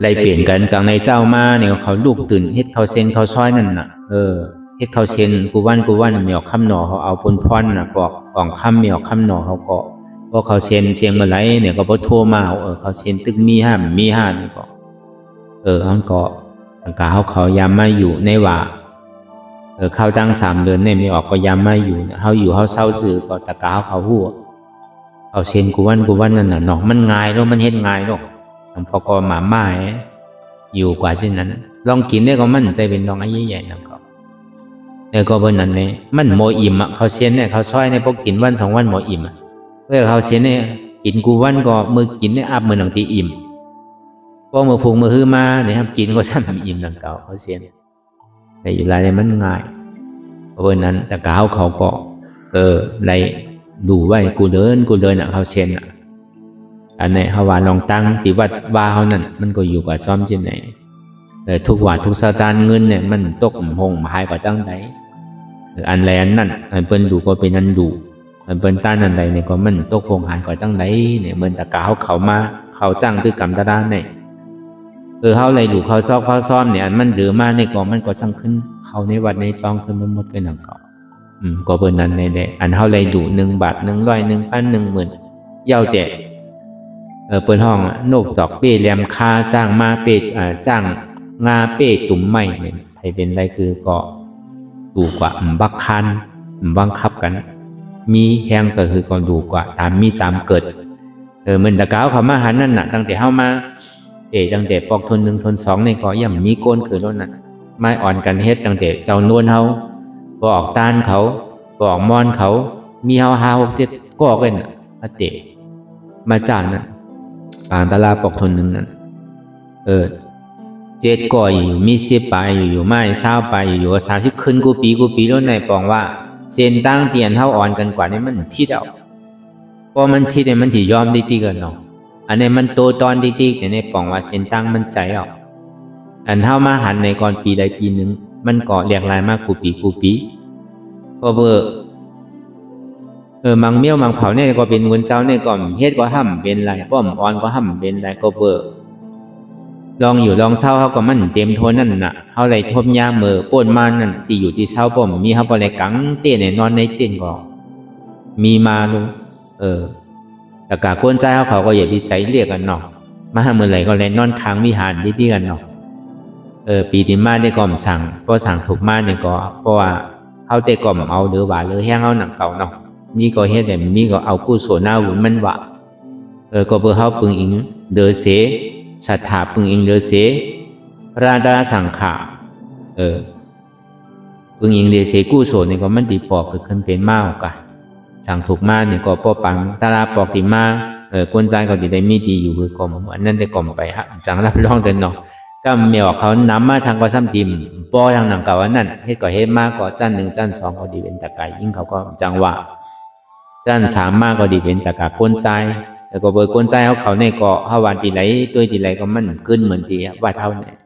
ไรเปลี่ยนกันกลางในเจ้ามาเนี่ยเขาลูกตื่นเฮ็ดเขาเซนเขาซ้อยนั่นน่ะเฮ็ดเขาเซนกูวันมีออกคำหนอเขาเอาปนพรน่ะบอกอ่องคำมีออกคำหนอเขาก็พอเขาเซนเสียงมาไหลเนี่ยก็บ่โทรมาเขาเซนตึกมีห้ามนี่ก็เขาก็เขายามมาอยู่ในว่าเข้าตั้ง3 เดือนเนี่ยไม่ออกก็ยามมาอยู่เขาอยู่เขาเศร้าซื่อก็ตะกาเขาหัวเขาเซนกูวันนั่นน่ะเนาะมันง่ายเนาะมันเฮ็ดง่ายเนาะพอก็หมาม่าอยู่กว่าเช่นนั้นลองกินได้ก็มันใจเป็นลองไอ้ใหญ่ๆนะก็แต่ก็บนนั้นเนี่ยมันโมอิ่มเขาเซียนเนี่ยเขาซอยในพวกกินวัน2 วันโมอิ่มเพื่อเขาเซียนเนี่ยกินกูวันก็มือกินเนี่ยอับมือหนังตีอิ่มพอมือฟุงมือฮื้อมาเนี่ยครับกินก็ซ้ำอิ่มดังเก่าเขาเซียนแต่อยู่ไรเนี่ยมันง่ายเพราะนั้นแต่เขาก็ไรดูไว้กูเดินเขาเซียนอันไหนเขาว่าลองตั้งติวัดว่าเขานั่นมันก็อยู่กับซ้อมที่ไหนทุกทุกสตางค์เงินเนี่ยมันตกหงหายกว่าตั้งไหนอันแรกนั่นอันเปิ้นดูก็เป็นอันดูอันเปิ้นต้านอันใดเนี่ยก็มันตกหงหายกว่าตั้งไหนเนี่ยเหมือนตะกาเขามาเขาจ้างตื้อกรรมตะด้านเนี่ยเขาอะไรดูเขาซอกเขาซ้อมเนี่ยอันมันเหลือมาในกองมันก็สั่งขึ้นเขาในวัดในจองขึ้นมันหมดกันหนังเก่าก็เป็นนั้นในแหละอันเขาอะไรดู1 บาท100 1,000 10,000เย้าแต่เปิดห้องนกจอกเป้แหลมคาจ้างมาเป้จ้างงาเป้ตุ่มไม้เนี่ยใครเป็นไรคือก็ดูกว่าบักคันบังคับกันมีแห้งก็คือก็ดูกว่าตามเกิดเหมือนตะกาวเขามาหันนั่นน่ะตั้งแต่เข้ามาตั้งแต่ปอกทน1ทน2เนี่ยก็ย่ำมีโกนคือรถนั่นไม้อ่อนกันเฮ็ดตั้งแต่เจ้านวลเขาบอกตานเขาบอกมอนเขามีเฮา5 6 7ก็กันมามาจ้างนั่นปางตลาปอกทน1นั่น7ก่ออยู่มี10ไปอยู่ไม่20ไปอยู่30ขึ้นกูปีแล้วในปองว่าเส้นตั้งเปลี่ยนเท่าอ่อนกันกว่านี่มันผิดพอมันผิดเนี่ยมันสิยอมดีๆกันเนาะอันนี้มันโตตอนดีๆในปองว่าเส้นตั้งมันใจอันเท่ามาหันในก่อนปีใดปีหนึ่งมันก็เรียกลายมากกูปีก็มังเมี่ยวมังเผาเนี่ยก็เป็นเงินเจ้าเนี่ยก็เฮ็ดก็ห้ำเป็นไรป้อมอ่อนก็ห้ำเป็นไรก็ลองอยู่ลองเศร้าเขาก็มันเต็มโทนนั่นน่ะเขาเลยทบยาเมื่อป้นมานั่นตีอยู่ที่เศร้าป้อมมีเขาไปเลยกังเต้นนอนในเต้นก็มีมาลุงแต่กาก้นใจเขาก็อย่าดีใจเรียกกันเนาะมาเมื่อไหร่ก็เลยนอนค้างวิหารดีๆกันเนาะปีที่มาได้ก่อมสั่งพอสั่งถูกมาเนี่ยก็เพราะว่าเขาเตะก่อมเอาหรือว่าหรือแห้งเขาหนังเก่าเนาะมีก็เฮ็ดแต่มีก็เอากู้โสนาวุ่นมันวะก็เพื่อเขาปึงอิงเดอเสศรัทธาปึงอิงเดอเสราดาสังขาปึงอิงเดอเสกู้โสนี่ก็มันดีปอกขึ้นเป็นมากกะสั่งถูกมาเนี่ยก็ป้อปังตาลาปอกติมาก้นใจก็ดีได้มีดีอยู่คือกลมอันนั้นได้กลมไปฮะจังรับรองเดินเนาะก็เมียเขานำมาทางก็ซ้ำติมป้อทางหนังเก่าอันนั้นเฮ็ดก็เฮ็ดมากก็จัน1จัน2ก็ดีเป็นตะไก่ยิ่งเขาก็จังว่าจัน3มากก็ดีเป็นตะกาก้นใจแล้วก็เบอร์ก้นใจเขาในเกาะเขาวันตีไหลตัวตีไหลก็มันขึ้นเหมือนตีว่าเท่าเนี่ย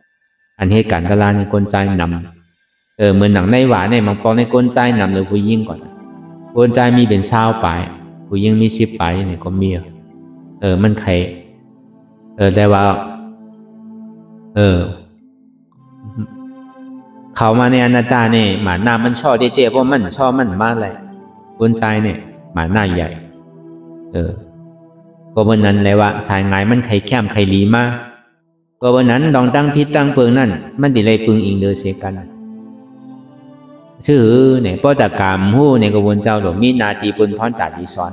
อันเหตุการณ์กะลาในก้นใจนำเหมือนหนังในหวานเนี่ยมันปองในก้นใจนำหรือผู้ยิ่งก่อนก้นใจมีเป็น20 ปลายผู้ยิ่งมี10 ปลายเนี่ยก็มีมันใครแต่ว่าเขามาในอนาตาเนี่ยหมาหน้ามันช่อเตี้ยๆเพราะมันช่อมันมากเลยก้นใจเนี่ยหมาหน้าใหญ่ก็วันนั้นเลยว่าสายงายมันไข่แคมไข่ลีมากก็วันนั้นลองตั้งพิษตั้งเปิงนั่นมันดิเลยปึงอิงเดือเสียกันชื่อเนี่ยป้อตะกามหู้ในกวนเจ้าหลวงมีนาตีปุนพรตาดีซ้อน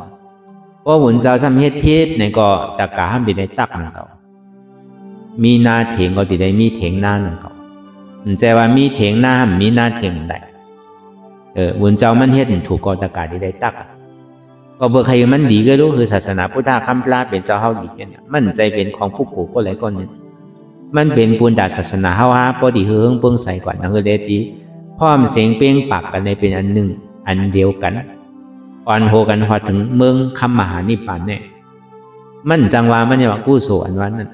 ป้อหุ่นเจ้าซ้ำเฮ็ดพิษในก็ตะกาห้ามดิเลยตักนั่นเขามีนาเถียงก็ดิเลยมีเถียงหน้านั่นเขาใจว่ามีเถียงหน้าห้ามมีนาเถียงได้หุ่นเจ้ามันเฮ็ดถูกก็ตะกาดิเลยตักก็เบอร์ใครมันดีก็รู้คือศาสนาพุทธคำพลาเป็นเจ้าเฮาดีกันมันใจเป็นของผู้กูก็หลายก้อนนึงมันเป็นปุญญาศาสนาเฮาฮะพอดีเฮืองเปิ้งใส่กว่านังเดตีพร้อมเสียงเป้งปากกันในเป็นอันหนึ่งอันเดียวกันอ่อนโหกันพอถึงเมืองคำมหานิพพานเนี่ยมันจังว่ามันเนี่ยว่ากู้โสอันวันนั้น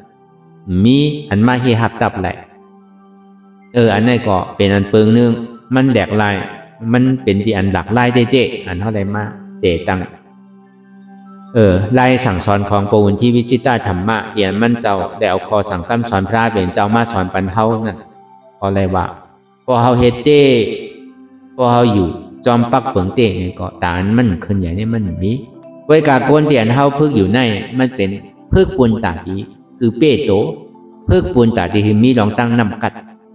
มีอันมาเฮฮับตับแหละอันนี้ก็เป็นอันเปิงนึงมันแหลกลายมันเป็นที่อันหลักลายเตะอันเท่าไรมากเตะตั้ง ไล่สั่งสอนของพระองค์ที่วิจิตรธรรมะเรียนมันเจ้าได้เอาคอสั่งคำสอนพระเป็นเจ้ามาสอนปันเฮานั่นพออะไรว่าพอเฮาเฮ็ดเต้พอเฮาอยู่จอมปักเปิงเต้เนี่ยก็ตานมันขึ้นใหญ่เนี่ยมันมีไว้กาโกนเตียนเฮาพึกอยู่ในมันเป็นพึกปุนตาดีคือเป้โตพึกปุนตาดีคือมีรองตั้งนำกัด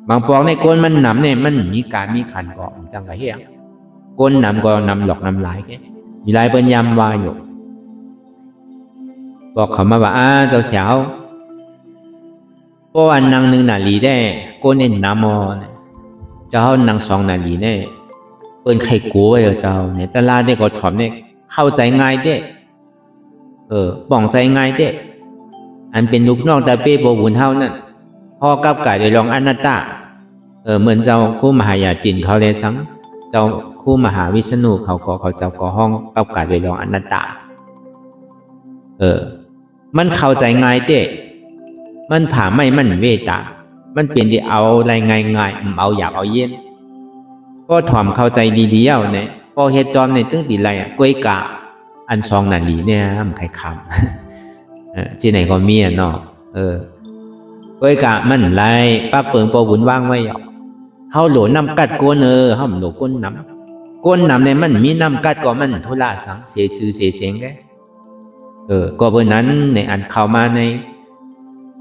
บางปอกในโกนมันนำเนี่ยมันมีการมีขันก็จังไงเฮียโกนนำก็นำหลอกนำหลายแกมีหลายเปิ้นยำวาอยู่บอกเขามาว่าเจ้าเสียวเพราะวันนางหนึ่งนาลีได้โกนเน้นน้ำมอเนี่ยเจ้านาง2 นาลีเนี่ยเปิ้นไข่กูไว้เจ้าเนี่ยตลาดได้ก็ถอมเนี่ยเข้าใจง่ายเด้ป่องใจง่ายเด้อันเป็นลูกน้องตาเป้บ่บุญเฮานั่นพ่อกับกายได้ลองอนัตตาเหมือนเจ้าคู่มหายาจินเขาเลยสังเจ้าคู่มหาวิษณุเขาเจ้าก็ห้องกับกายได้ลองอนัตตามันเข้าใจง่ายเด้มันผ่าไม่มันเวตามันเปลี่ยนที่เอาอะไรง่ายๆเอาอยากเอาเย็นก็ถ่อมเข้าใจดีๆเนี่ยพอเฮ็ดจอมในตึ้งตีไรกล้วยกะอัน2 นาลีเนี่ยมันใครคำที่ไหนก็มีเนาะกล้วยกะมันไรปักเปิงปอบุญว่างไว้เฮาโหลน้ำกัดก้นเฮาโหลก้นน้ำเนี่ยมันมีน้ำกัดก็มันทุลาสังเสียจือเสียเสียงแกก็เบอร์นั้นในอันเข้ามาใน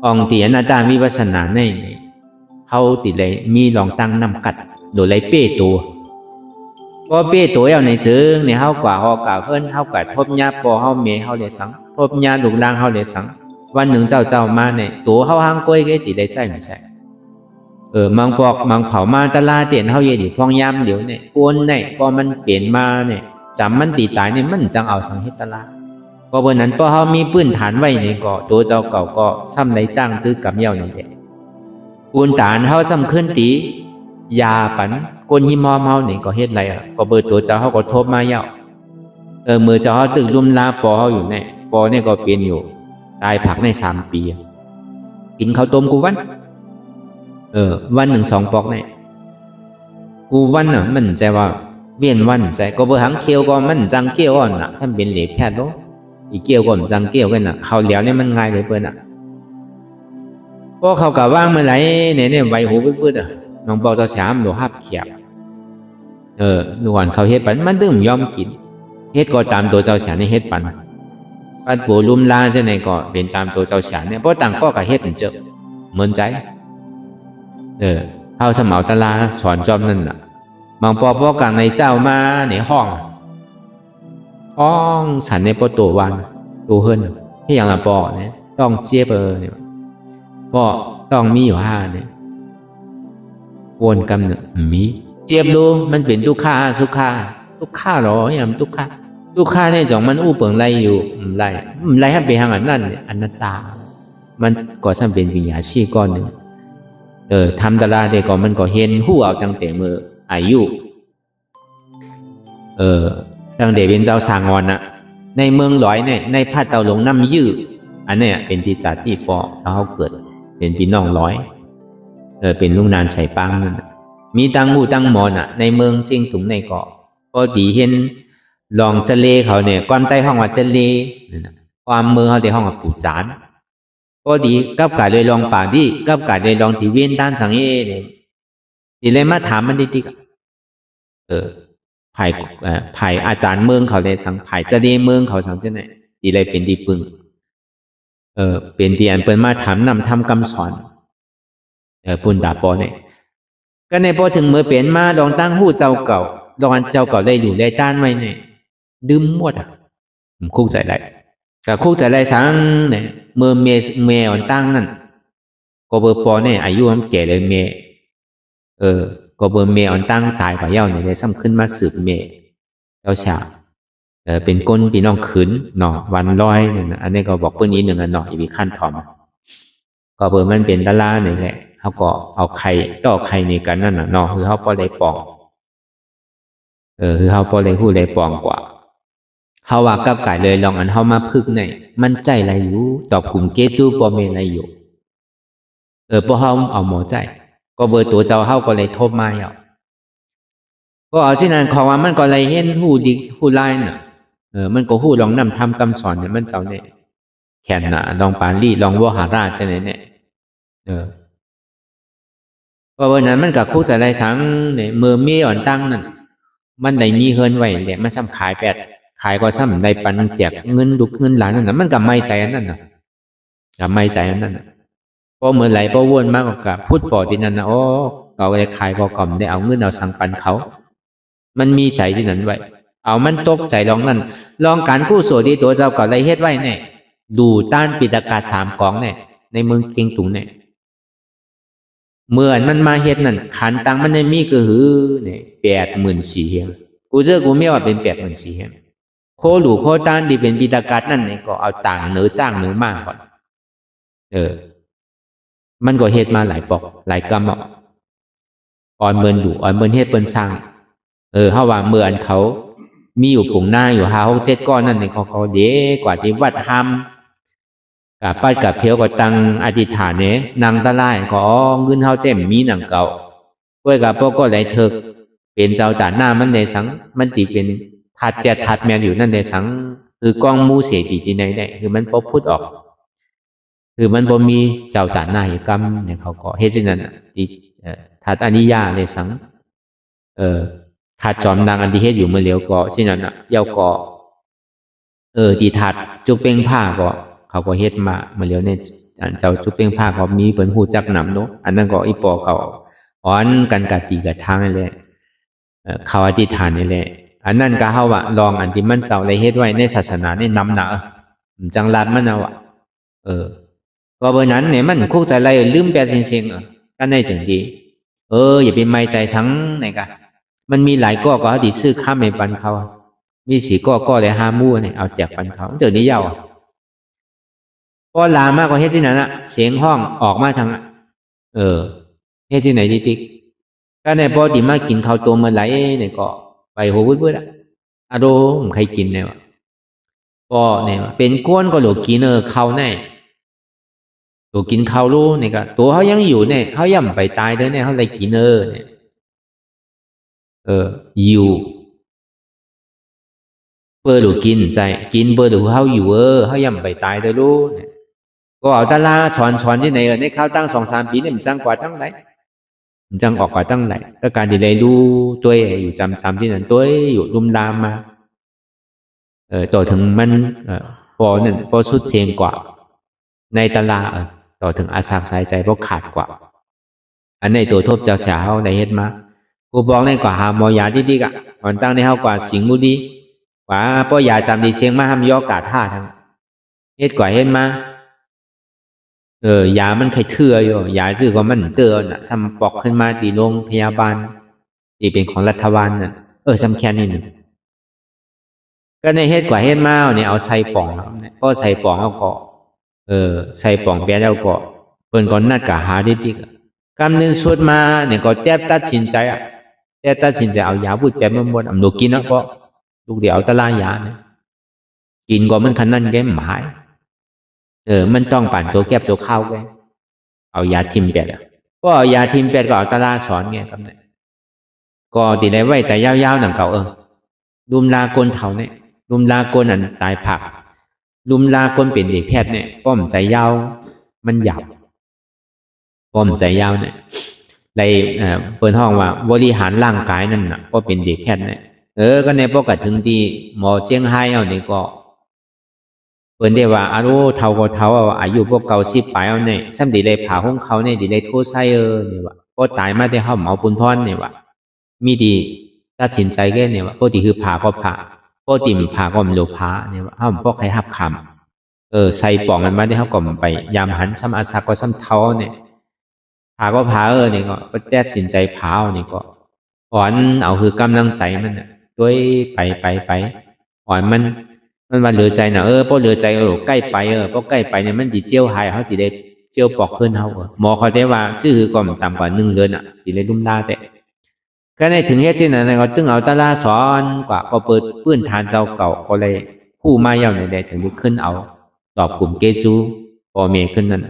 องค์ตีอนาตาวิปัสสนาในเขาติดเลยมีลองตั้งนำกัดโดยไรเป้ตัวก็เป้ตัวเอาในซื้อในเขากว่าเขากล่าวเพิ่นเขากัดทบยาปอเขาเมเขาเลยสังทบยาลูกล่างเขาเลยสังวันหนึ่งเจ้ามาเนี่ยตัวเขาห้างกล้วยก็ติดเลยใจไม่ใช่มังปอกมังเผามาตลาเตียนเขาเยดิพองยามเดี๋ยวเนี่ยกวนเนี่ยพอมันเปลี่ยนมาเนี่ยจำมันตีตายเนี่ยมันจังเอาสังเฮตตลาก็บนนั้นพอเขามีพื้นฐานไว้เนี่ยก็ตัวเจ้าเก่าก็ซ้ำไรจ้างตื้อกับเย่านี่แหละปูนฐานเขาซ้ำขึ้นตียาปันกวนหิมอมเขาเนี่ยก็เฮ็ดไรก็เบอร์ตัวเจ้าเขาก็ทบมาเย่ามือเจ้าเขาตึกลุ่มลาปอเขาอยู่เนี่ยปอเนี่ยก็เปลี่ยนอยู่ตายผักใน3 ปีกินข้าวต้มกูวันวัน1 2 ปอกเนี่ยกูวันมันใจว่าเวียนวันใจก็เบอร์หังเคียวก็มันจังเกี้ยวอ่อนท่านเป็นเหล็กแพทย์โลอีเกี่ยวก็มันจังเกี่ยวกันเขาเหลียวเนี่ยมันง่ายเลยเปิ้นพวกเขากะว่างเมื่อไหร่เนี่ยใบหูปื้ดน้องปอเจ้าสามหนูหับเขียบหนูวันเขาเฮ็ดปันมันดึงยอมกินเฮ็ดก็ตามตัวเจ้าสามในเฮ็ดปันปัดปูลุ่มลาเช่นไหนก็เป็นตามตัวเจ้าสามเนี่ยเพราะต่างก็กะเฮ็ดเจอเหมือนใจเขาสมาวตลาสอนจอมนั่นน่ะบางปอพ่อกลางในเจ้ามาในห้องฉันในปอตัววันตัวเฮิรนที่อย่างละปอเนี่ยต้องเจี๊ยบเนี่ยปอต้องมีอยู่5เนี่ยวนกำหนึ่งมีเจี๊ยบรู้มันเป็นทุกข้าสุขาหรออย่างทุกข้าเนี่ยจ่องมันอู้เปิงไรอยู่ไรให้ไปทางอันนั่นอนัตตามันก็สั่งเป็นวิญญาชีก้อนหนึ่งทำตลาดเด็กก็มันก็เห็นหู้เอาตั้งแต่เมื่ออายุตั้งแต่เป็นเจ้าสางอนในเมืองร้อยเนี่ยในพระเจ้าหลงน้ำยื้ออันเนี้ยเป็นที่จัดที่ปอเจ้าเขาเกิดเป็นพี่น้องร้อยเป็นลุงนานใส่ปังนั่นมีตั้งหมู่ตั้งหมอนในเมืองจริงถุงในเกาะก็ดีเห็นลองเจเลเขาเนี่ยความใต้ห้องว่าเจเลความมือเขาในห้องว่าปูจานก็ดีกับกาเลยลองป่าดีกับกาเลยลองตีเวียนด้านสังเนี่ยทีเลยมาถามมันดีๆไผ่อาจารย์เมืองเขาเลยสังไผ่เจเลเมืองเขาสังเจ้าไหนดีเลยเป็นดีปึงเป็นที่อันเปิ้นมาถามนำทำคำสอนปุ่นดาปอเนี่ยก็ในพอถึงเมื่อเปลี่ยนมาลองตั้งหู้เจ้าเก่าลองเจ้าเก่าได้อยู่ได้ต้านไว้เนี่ยดื่มหมดคุกใจไรแต่คุกใจไรสังเนี่ยเมื่อเมย์อ่อนตั้งนั่นก็เบอร์ปอเนี่ยอายุมันแก่เลยเมย์ก็เบอร์เมย์อ่อนตั้งตายกว่าเย้าเนี่ยได้ซ้ำขึ้นมาสืบเมย์เจ้าชาเป็นก้นพี่น้องขืนหน่อวันร้อยเนี่ยอันนี้ก็บอกเพื่อนนี้หนึ่งหน่ออีกขั้นถอมก็เบอร์มันเป็นดาราเนี่ยแหละเขาก็เอาไข่ก็เอาไข่ในกันนั่นหน่อคือเขาพอได้ปองคือเขาพอได้หู้ได้ปองกว่าเขาว่ากับไก่เลยลองอันเขามาพึกในมันใจอะไรอยู่ตอบกลุ่มเกจูปอเมอะไรอยู่พอเขาเอาหมอใจก็เบอร์ตัวเจ้าเขาก็เลยทบมาก็เอาที่นั่นขอว่ามันก็เลยเห็นหูดีหูไล่น่ะ มันก็ฮู้ลองนำทำคำสอนเนี่ยมันเจ้าเนี่ยแค่นน่ะลองปาลีลองวหาราชใช่ไหมเนี่ยเพราะวันนั้นมันก็คู่จะได้สังเนี่ยมือมีอ่อนตั้งนั่นมันได้มีเฮินไว้เนี่ยมันซ้ำขายแปดขายก็ซ้ำได้ปันแจกเงินดุกเงินหลานนั่นน่ะมันก็ไม่ใจอันนั้นน่ะก็ไม่ใจอันนั้นน่ะพอเมื่อไหร่พอวนมากก็พูดปอที่นั่นนะโอ้เราได้ขายก็กล่อมได้เอาเงินเอาสังปันเขามันมีใจที่นั้นไว้เอามันตกใจลองนั่นลองการกู้โสดีตัวเจ้าก็ได้เฮ็ดไว้เนี่ยดูต้านปิตกา3 กองเนี่ยในเมืองเคียงตุงเนี่ยเมื่อมันมาเฮ็ดนั่นขันตังมันได้มีก็คือเนี่ย84,000เฮงกูเจอกูไม่ว่าเป็น84,000เฮงโคหลูโคต้านที่เป็นปิตกานั่นเนี่ยก็เอาต่างเหนือจ้างเหนือมากก่อนมันก็เฮ็ดมาหลายปอกหลายกรรมอ่อนเมินอยู่อ่อนเมินเฮ็ดเปิ้นสร้างเฮาว่าเมื่ออันเขามีอยู่ปุ่งหน้าอยู่5 6 7ก้อนนั่นนี่เขาเด้กว่าที่วัดทำกับปัดกับเพลก็ตังอธิษฐานเนี่ยนางตะไลก็เงินเฮาเต็มมีหนังเก่าก้วยกับพวกก็ได้เถิกเป็นเจ้าตาหน้ามันในสังมันติเป็นถัดแจถัดแมนอยู่นั่นในสังคือกองมูเสียจีที่ไหนได้คือมันบ่พูดออกคือมันบ่มีเจ้าตาหน้าให้กรรมเนี่ยเขาก็เฮ็ดจังนั้นติถัดอนิยาในสังถัดจอมนางอันที่เฮ็ดอยู่เมื่อเร็วก็ฉะนั้นเย้าก็ที่ถัดจุกเป้งผ้าก็เขาก็เฮ็ดมาเมื่อเร็วเนี่ยเจ้าจุกเป้งผ้าก็มีเปิ้นฮู้จักนำเนาะอันนั้นก็อีปอเขาอ้อนกันกะตีกะทางนั่นแหละเขาอธิษฐานนี่แหละอันนั้นก็เฮาว่าลองอันที่มันเจ้าได้เฮ็ดไว้ในศาสนานี่นำหนาจังลัดมันเอาก็เบอร์นั้นเนี่ยมันคุกใจไรลืมแปลจริงๆกันได้จังดีอย่าไปไม่ใจทั้งไหนกันมันมีหลายก้อก็ดีซื้อข้ามในปันเขามี4 ก้อได้5 มู่เนี่ยเอาแจกปันเขาเจอนี้ยาวก็ลามากกว่าเฮ็ดที่นั่นอะเสียงห้องออกมาทางเฮ็ดที่ไหนดิติ๊กก็ในพอดีมากินข้าวตัวเมื่อไหร่เนี่ยก็ไปหัววืดๆอะอะโดมใครกินเนี่ยวะก็เนี่ยเป็นก้นก็หลกินข้าวแน่ตัวกินข้าวรู้เนี่ยก็ตัวเขายังอยู่เนี่ยเขาย่ำไปตายเด้อเนี่ยเขาเลยกินเนี่ยอยู่เบอร์หลูกินใจกินเบอร์หลูเขาอยู่เขาย่ำไปตายเด้อรู้เนี่ยก็เอาตาลาสอนที่ไหนในข้าวตั้ง2-3 ปีเนี่ยมันจังกว่าตั้งไหนมันจังออกกว่าตั้งไหนก็การที่ได้รู้ตัวอยู่จำที่นั่นตัวอยู่รุมรามมาต่อถึงมันพอนั่นพอสุดเสียงกว่าในตลาดต่อถึงอาสาสายใจเพราะขาดกว่าอันในตัวทบเจ้าเฉาในเฮ็ดมากูบอกในกว่าหาหมอยาที่ดีกะก่อนตั้งในเฮากว่าสิงมุดีกว่าป้อยาจำดีเสียงมาทำยอกาท่าทั้งเฮ็ดกว่าเฮ็ดมายามันใครเถื่ออยู่ยาซื้อก็มันเตือนน่ะซ้ำปอกขึ้นมาตีโรงพยาบาลที่เป็นของรัฐบาลน่ะซ้ำแค่นี้นึงก็ในเฮ็ดกว่าเฮ็ดมาเนี่ยเอาใส่ป่องเนี่ยพอใส่ป่องเอาก็ใส่ป่องเปียแล้วก็เปิ้นก็นัดกะหาดีๆกำนึงสุดมาเนี่ยก็แทบตัดสินใจเอายาพูดแปบหมดอำนูกินนะก็ลูกเดียวเอาตะลายาเนี่ยกินก็มันคันนั้นแกหมายมันต้องปั่นโซแคบโซข้าวแกเอายาทิมแปดก็เอายาทิมแปดก็เอาตะลาสอนไงครับเนี่ยก็ติได้ไว้ใจยาวๆหนังเก่าลุมลากลเฒ่าเนี่ยลุมลากลอันตายผักลุมลาคนเป็นเด็กแพทย์เนี่ยป้อมใจยาวมันหยาบป้อมใจยาวเนี่ยในเปิดห้องว่าบริหารร่างกายนั่นน่ะก็เป็นเด็กแพทย์เนี่ยก็ในปกติถึงที่หมอเจียงไฮ้เอาเนี่ยก็เปิดได้ว่าอายุเท่าก็เท่าอายุพวกเก่า10 ปลายเอาเนี่ยซ้ำดีเลยผ่าห้องเขาเนี่ยดีเลยโทษไส้เนี่ยว่าก็ตายมาได้เขาหมอปุนพรเนี่ยว่ามีดีตัดสินใจแค่เนี่ยว่าปกติคือผ่าก็ผ่าปกติมันผ่าก็มันโลภะเนี่ยว่าเขาพวกใครหับคำใส่ป่องมันมาได้เขาก็มันไปยามหันซ้ำอาสาก็ซ้ำเท้าเนี่ยผ่าก็ผ่าเนี่ยก็แต้สินใจผ่าเนี่ยก็อ่อนเอาคือกำลังใจมันน่ะด้วยไปอ่อนมันว่าเหลือใจน่ะพอเหลือใจใกล้ไปพอใกล้ไปเนี่ยมันดิเจียวหายเขาติได้เจียวปอกขึ้นเขาหมอเขาได้ว่าชื่อก็มันต่ำกว่า1 เดือนติได้ลุ่มดาแต่ก็ในถึงเหตุที่นั้นก็ตึงเอาตาลาสอนกว่าก็เปิดปื้นฐานเจ้าเก่าก็เลยผู้มาเย่าในใดถึงได้ขึ้นเอาตอบกลุ่มเกจูพอเมขึ้นนั่น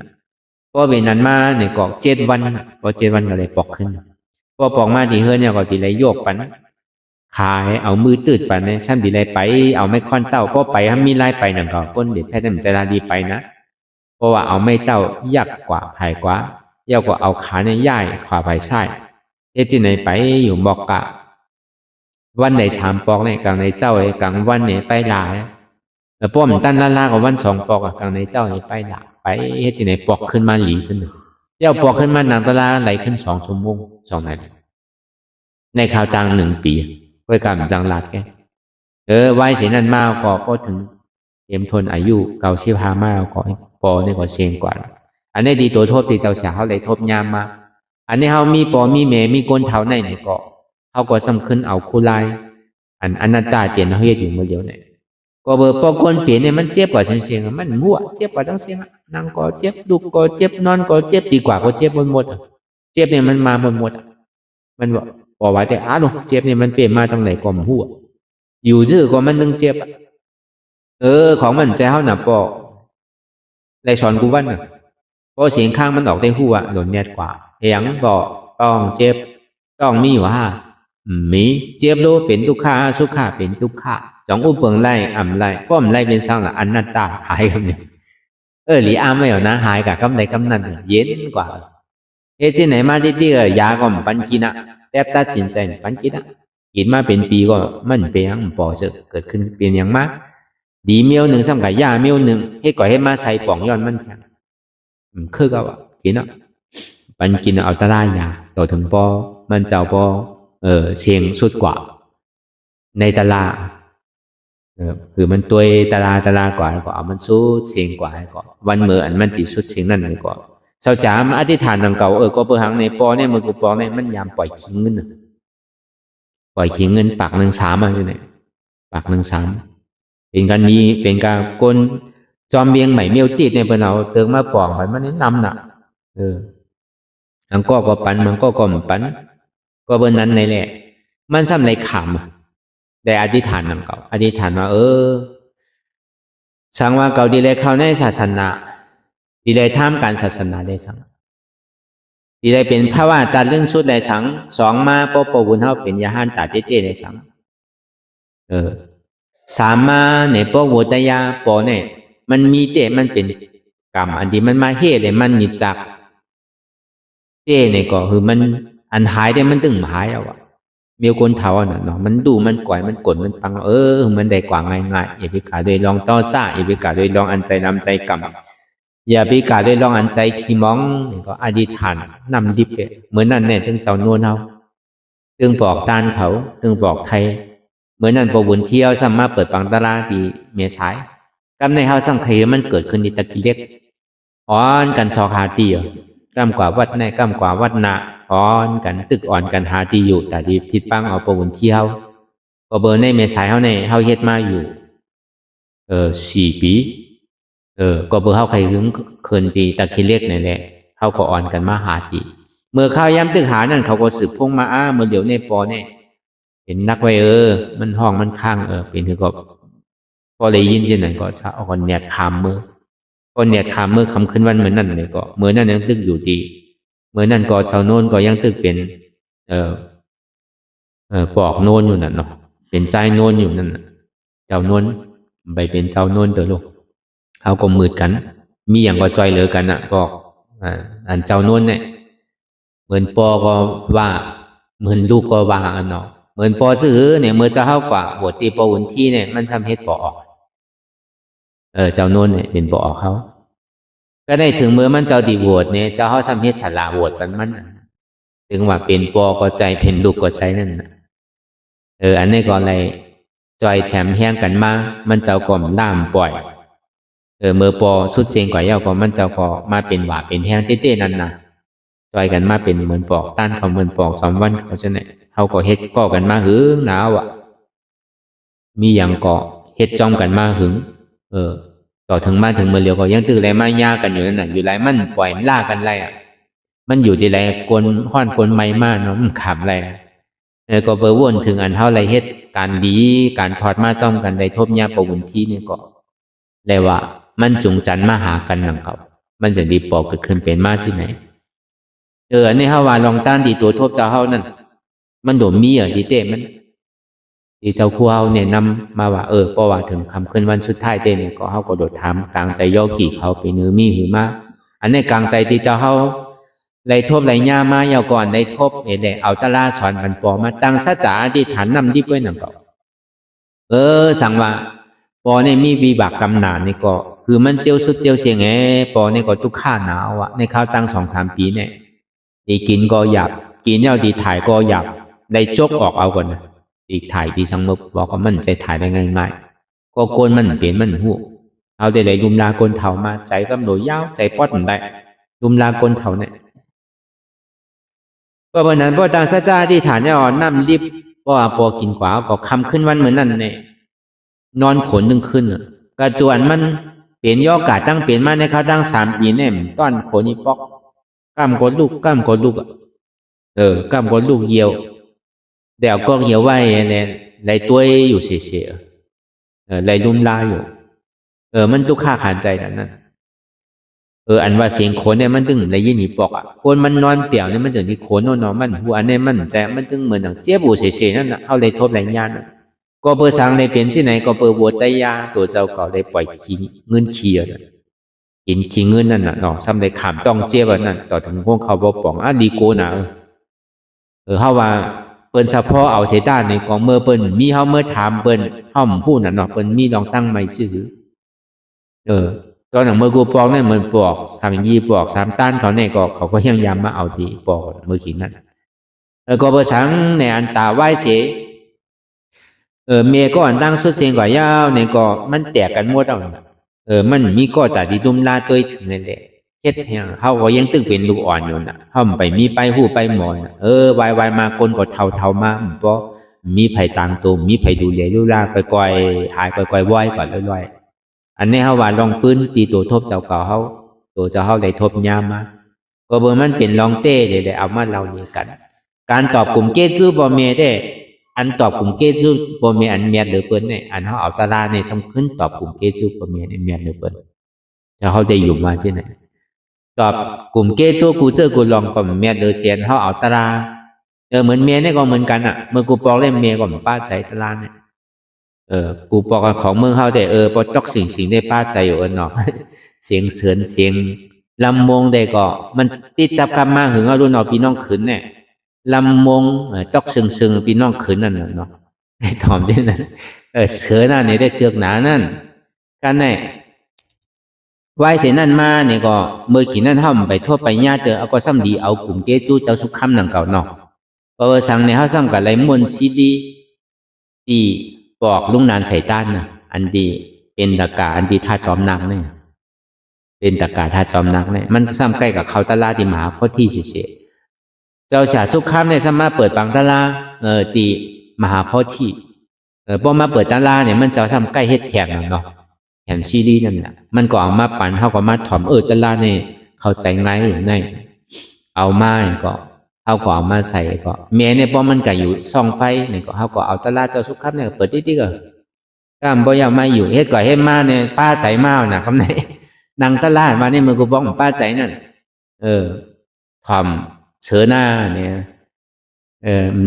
ก็เวนั้นมาเนี่ยก็7 วันพอ7 วันก็เลยปอกขึ้นพอปอกมาที่เฮือนเนี่ยก็ติเลยโยกปัน ขายเอามือตืดไปเนี่ยฉันดีเลยไปเอาไม้ค้อนเต้าก็ไปให้มีไล่ไปนั่นก็ก้นเด็ดแพทย์ได้มันจะลาดีไปนะเพราะว่าเอาไม้เต้ายากกว่าไผ่กว่ายากกว่าเอาขาเนี่ยย่ายขวาไผ่ใช่เอจิไหนไปอยู่บอกกะวันไหนสามปอกเนี่ยกลางในเจ้าไอ้กลางวันเนี่ยไปหลายแล้วป้อมตั้นล่ากับวันสองปอกกลางในเจ้าเนี่ยไปหลายไปเอจิไหนปอกขึ้นมาหลีขึ้นเจ้าปอกขึ้นมานางตะลาไหลขึ้น2 ชั่วโมง2 นาทีในข่าวต่าง1 ปีไว้กำจังหลัดแกไว้เสียนั่นมากก็ถึงเตรียมทนอายุเก่าชิพามากก็ปอเนี่ยก็เชียงกว่าอันนี้ดีตัวทบที่เจ้าเสียเขาเลยทบยามมาอันนี้เขามีปอมีเมมีก้นเท้าในเนี่ยก็เขาก็สำคัญเอาคู่ลายอันนั้นตาเตียนเขาเฮ็ดอยู่เมื่อเดียวเนี่ยก็เบอร์ปอก้นเปลี่ยนเนี่ยมันเจ็บกว่าเชียงมันมั่วเจ็บกว่าทั้งเสียงนั่งก็เจ็บลุกก็เจ็บนอนก็เจ็บดีกว่าก็เจ็บหมดเจ็บเนี่ยมันมาหมดมันบอกว่าแต่ลูกเจ็บเนี่ยมันเปลี่ยนมาตั้งไหนก็มหัวอยู่ซื่อก็มันนึงเจ็บของมันใจเขาหนับปอเลยสอนกูวันน่ะพอเสียงข้างมันออกได้หัวหล่นแน่กว่าเอียงบอกต้องเจ็บต้องมีว่ามีเจ็บโลเป็นทุกขาสุขาเป็นทุกขาจองอุปเปิงไล่ไล่ป้อมไล่เป็นสร้างละอันนัตตาหายคำเนี่ยหลีอาไม่เอานะหายกับคำใดคำนั้นเย็นกว่าเจไหนมาดีๆยาก็มันปันกินอ่ะแต่ตัดสินใจปันกินอ่ะกินมาเป็นปีก็มันเป็นยังปอจะเกิดขึ้นเป็นอย่างมากดีเมียวหนึ่งซ้ำกับยาเมียวหนึ่งให้ก่อยให้มาใส่ป่องย้อนมันแทนคือก็กินอ่ะปันกินเอาตะลายาต่อถึงปอมันเจ้าปอเสียงสุดกว่าในตลาคือมันตัวตลากว่าก็เอามันสู้เสียงกว่าก็วันเมื่ออันมันติดสุดเสียงนั่นเลยก็เจ้าจ๋ามาอธิษฐานทางเก่าก็เพื่อหังในปอเนี่ยมือกูปอเนี่ยมันยามปล่อยขิงเงินปล่อยขิงเงินปาก1 3มาใช่ไหมปาก1 3เป็นการนี้เป็นการกลจอมเบียงใหม่เมียวติดในเพื่อนเอาเติมมาปองไปมันแนะนำน่ะอังก็ปันมันก็มันปันก็เบอร์นั้นในแหละมันซ้ำในขำได้อธิษฐานทางเก่าอธิษฐานว่าสังว่าเก่าดีเลยเข้าในศาสนาดีเลยท่ามการศาสนาได้สังดีเลยเป็นพระว่าจัดเรื่องสุดได้สัง2มาปบุญเฮาเป็นยาหันตาเต้ได้สัง3มาในปวุตยาปเนี่ยมันมีมันเป็นกรรมอันที่มันมาเฮ็ดเลยมันนิจักเนี่ยก็คือมันอันหายได้มันตึงหายเอามีคนเท่าน่ะเนาะมันดูมันก่อยมันกดมันปังมันได้กว่าง่ายๆอย่าไปกาโดยลองต่อซ่าอย่าไปกาโดยลองอันใจนำใจกรรมอย่าไปกาโดยลองอันใจขี้มองนี่ก็อธิษฐานนำดิบเหมือนนั่นเนี่ยถึงเจ้านวลเฮาถึงบอกตานเขาถึงบอกไทยเหมือนนั่นพอบุญเที่ยวซ้ำมาเปิดปังตลาดีเมียสายกำในเฮาสังเขมันเกิดขึ้นในตะกี้เล็กอ่อนกันสอขาตีกำกว่าวัดในกำกว่าวัดนาอ่อนกันตึกอ่อนกันหาที่อยู่แต่ที่ผิดปังเอาปบุญเที่ยวก็เบอร์ในเมษายเฮาในเฮาเฮ็ดมาอยู่4 ปีก็เบอร์เฮาใครถึงเคินปีตะคิเล็กนี่แหละเฮาก็อ่อนกันมาหาตีเมื่อข้าวย้ำตึกหานั่นเขาก็สืบพงมาเมื่อเดี๋ยวในปอเนี่ยเป็นนักไว้มันห้องมันข้างเป็นถึงก็พอเลยยินเช่นนั้นก็ถ้าเอาคนแนดคามมือก็แนดคามมือคำขึ้นวันเหมือนนั่นเลยก็เมื่อนั้นยังตึกอยู่ดีเมื่อนั้นก็ชาวโน้นก็ยังตึกเป็นปอกโน้นอยู่นั่นเนาะเป็นใจโน้นอยู่นั่นเจ้าโน้นไปเป็นเจ้าโน้นเด้อลูกเขาก็มืดกันมีอย่างก็ซอยเหลือกันบอกอันเจ้าโน้นเนี่ยเหมือนปอก็ว่าเหมือนลูกก็ว่าเนาะเหมือนปอซื้อเนี่ยเมื่อจะเข้ากว่าบทตีปอวุนที่เนี่ยมันทำเฮ็ดปอออกเจ้าโน้นเนี่ยเป็นปอออกเขาก็ได้ถึงเมื่อมันเจ้าดีโหวตเนี่ยเจ้าเขาทำเฮ็ดฉลาโหวตมันถึงว่าเป็นปอก็ใจเป็นลูกก็ใจนั่นอันนี้ก็อะไรจอยแถมแห้งกันมามันเจ้าก็ล่ามปล่อยเมื่อปอสุดเสียงกว่าเย้าก็มันเจ้าก็มาเป็นหว่าเป็นแห้งเต้ๆนั่นนะจอยกันมาเป็นเหมือนปอกต้านเขาเหมือนปอก2 วันเขาจะเนี่ยเขาก็เฮ็ดก่อกันมาหึงหนาวมีอย่างก็เฮ็ดจ้องกันมาหึงต่อถึงมาถึงเมื่อเร็วก็ยังตื่นไรมาย่ากันอยู่นั่นน่ะอยู่ไรมันปล่อยมันล่ากันไรมันอยู่ที่ไรกลห้อนกลไม้มากเนาะมันขำไรก็เบอร์วนถึงอันเท่าไรเฮ็ดการดีการถอดมาซ่อมกันได้ทบยาปวุนที่นี่ก็เลยว่ามันจุงจันมาหากันหนังเขามันจะดีปอกเกิดขึ้นเป็นมาที่ไหนอันนี้เฮาว่าลองต้านดีตัวทบเจ้าเฮานั่นมันโดมมีดีเต้มัน ที่เจ้าครูเฮาแนะนำมาว่าเพราะว่าถึงคำขึ้นวันสุดท้ายเด้เนี่ยก็เฮาก็โดดถามกลางใจโยกี่เขาไปเนื้อมีหือมาอันนี้กลางใจที่เจ้าเฮาไล่ทบไล่ย่ามาเยาวก่อนได้ทบได้เอาตะลาสอนกันปอมาตั้งสัจจะอธิษฐานนำที่เปิ้นนั่นก็สั่งว่าปอเนี่ยมีวิบากกรรมหนานี่ก็คือมันเจียวสุดเจียวเสียงปอเนี่ยก็ทุกข้าหนาวในข้าวตั้ง2-3 ปีเนี่ยดีกินก็หยาบกินแล้วดีถ่ายก็หยาบได้จกออกเอาก่อนนะอีกถ่ายดีสังมบบอกว่ามันใจถ่ายได้ง่ายๆก็โกนมันเปลี่ยนมันหูเอาได้เลยลุมลาโกนเถามาใจก็หน่วยยาวใจปอดมันได้ลุมลาโกนเถาเนี่ยก็วันนั้นพอตั้งสัจจะที่ฐานเนี่ยน้ำรีบว่าพอกินกว่าก็คำขึ้นวันเหมือนนั่นเนี่ยนอนขนนึงขึ้นกระจวนมันเปลี่ยนย่อกาตั้งเปลี่ยนมาในเขาตั้ง3 ปีเนี่ยต้อนขนอีปอกกล้ามกดลูกกล้ามกดลูกกล้ามกดลูกเยียวเดี๋ยวก็เยียวไว้เนี่ยไหลตัวอยู่เสียไหลลุ่มลาอยู่มันทุกข้าขานใจนั่นอันว่าเสียงโขนเนี่ยมันตึงในยินหีปอกคนมันนอนเปี่ยวเนี่ยมันจะที่โขนนอนมันหัวเนี่ยมันใจมันตึงเหมือนอย่างเจี๊ยบอูเสียนั่นน่ะเอาเลยทบแรงยานก็เปิดสังในเปลี่ยนที่ไหนก็เปิดบัวไตยาตัวเจ้าเก่าได้ปล่อยขี้เงินเคียน่ะกินขี้เงินนั่นน่ะเนาะซ้ำได้ขามต้องเจี๊ยบนั่นต่อถึงพวกเขาบอกป่องดีโกน่ะเฮาว่าเปิ้นเฉพาะเอาเสด้านในกองเมื่อเปิ้นมีเฮาเมื่อถามเปิ้นเฮาพูดน่ะเนาะเปิ้นมีลองตั้งใหม่ซื่อตอนหนังเมื่อกูปอกเนี่ยเหมือนปอก3 ยีปอก3 ต้านเขาเนี่ยก็เขาก็ยังย้ำมาเอาดีปอกเมื่อกี้นั้นก็ภาษาในอันตาไหวเสียเมียก็อันตั้งสุดเสียงกว่ายาวเนี่ยก็มันแตกกันหมดเอามันมีก็แต่ดีดุมลาตัวถึงนั่นแหละเฮ็ดแห่งเขาก็ยังตึงเป็นลูกอ่อนอยู่น่ะเขาไปมีไปหูไปหมอนวายมาคนก็เท่ามาเพราะมีไผต่างตัวมีไผดูแลดูลาก่อยหายก่อยไหวก่อนลอยอันนี้เขาว่าลองปืนตีตัวทบเจ้าเก่าเขาตัวเจ้าเขาได้ทบยามมาก็เบอร์มันเป็นลองเต้ได้เอามาเราเนี่ยกันการตอบกลุ่มเกจูบ่เมได้อันตอบกลุ่มเกจูบ่เมอันเมียหรือเปิ้นเนี่ยอันเขาเอาตาลาในสำคัญตอบกลุ่มเกจูบ่เมเนี่ยเมียหรือเปิ้นแล้วเขาได้อยู่มาใช่ไหมตอบกลุ่มเกจูกูเจอกูลองก็เมียหรือเสียนเขาเอาตาลาเหมือนเมียเนี่ยก็เหมือนกันเมื่อกูปอกเล่นเมียก็ป้าใจตาลาเนี่ยกูบอกของเมืองเฮาได้พอตอกสิ่งได้ป้าใจอยู่เนาะเสียงเสริญเสียงลำมงได้ก็มันติดจับคำมาหึงเอารุ่นเอาพี่น้องขืนเนี่ยลำมงตอกซึ่งพี่น้องขืนนั่นเนาะไอ้ถอมใช่นั้นเสือนั่นเนี่ยได้เจือกหนานั่นกันเนี่ยไหวเสียนั่นมาเนี่ยก็เมื่อขีนั่นเฮาไปทั่วไปญาติเอาก็ซ้ำดีเอากลุ่มเกจูเจ้าสุขคำนั่งเก่าเนาะเพราะว่าสังเนี่ยเฮาซ้ำกับไรมนซีดีที่บอกลุงนานใส่ต้านนะอันดีเป็นตะกาอันดีท่าจอมนักเนี่ยเป็นตะกาท่าจอมนักเนี่ยมันซ้ำใกล้กับเขาตะลาที่มหาโพธิเฉยเจ้าฉาสุขข้ามเนี่ยสามารถเปิดปังตะลาตีมหาโพธิพอมาเปิดตะลาเนี่ยมันเจ้าซ้ำใกล้เฮ็ดแขกเนาะแขนซีรีนั่นแหละมันก็เอามาปั่นเขาก็มาถ่อมตะลาเนี่ยเข้าใจง่ายหรือไงเอามาก็เขาก็เอามาใส่ก็เมียเนี่ยพอมันก็อยู่ส่องไฟเนี่ยก็เขาก็เอาตะลาเจ้าสุขครับเนี่ยเปิดติ๊กก็ก้ามบ่อยากมาอยู่เฮ็ดก่อยเฮ็ดมาเนี่ยป้าใจมาน่ะคำไหนนางตะลามาเนี่ยมือกูบอกป้าใจนั่นถ่อมเชื้อหน้าเนี่ย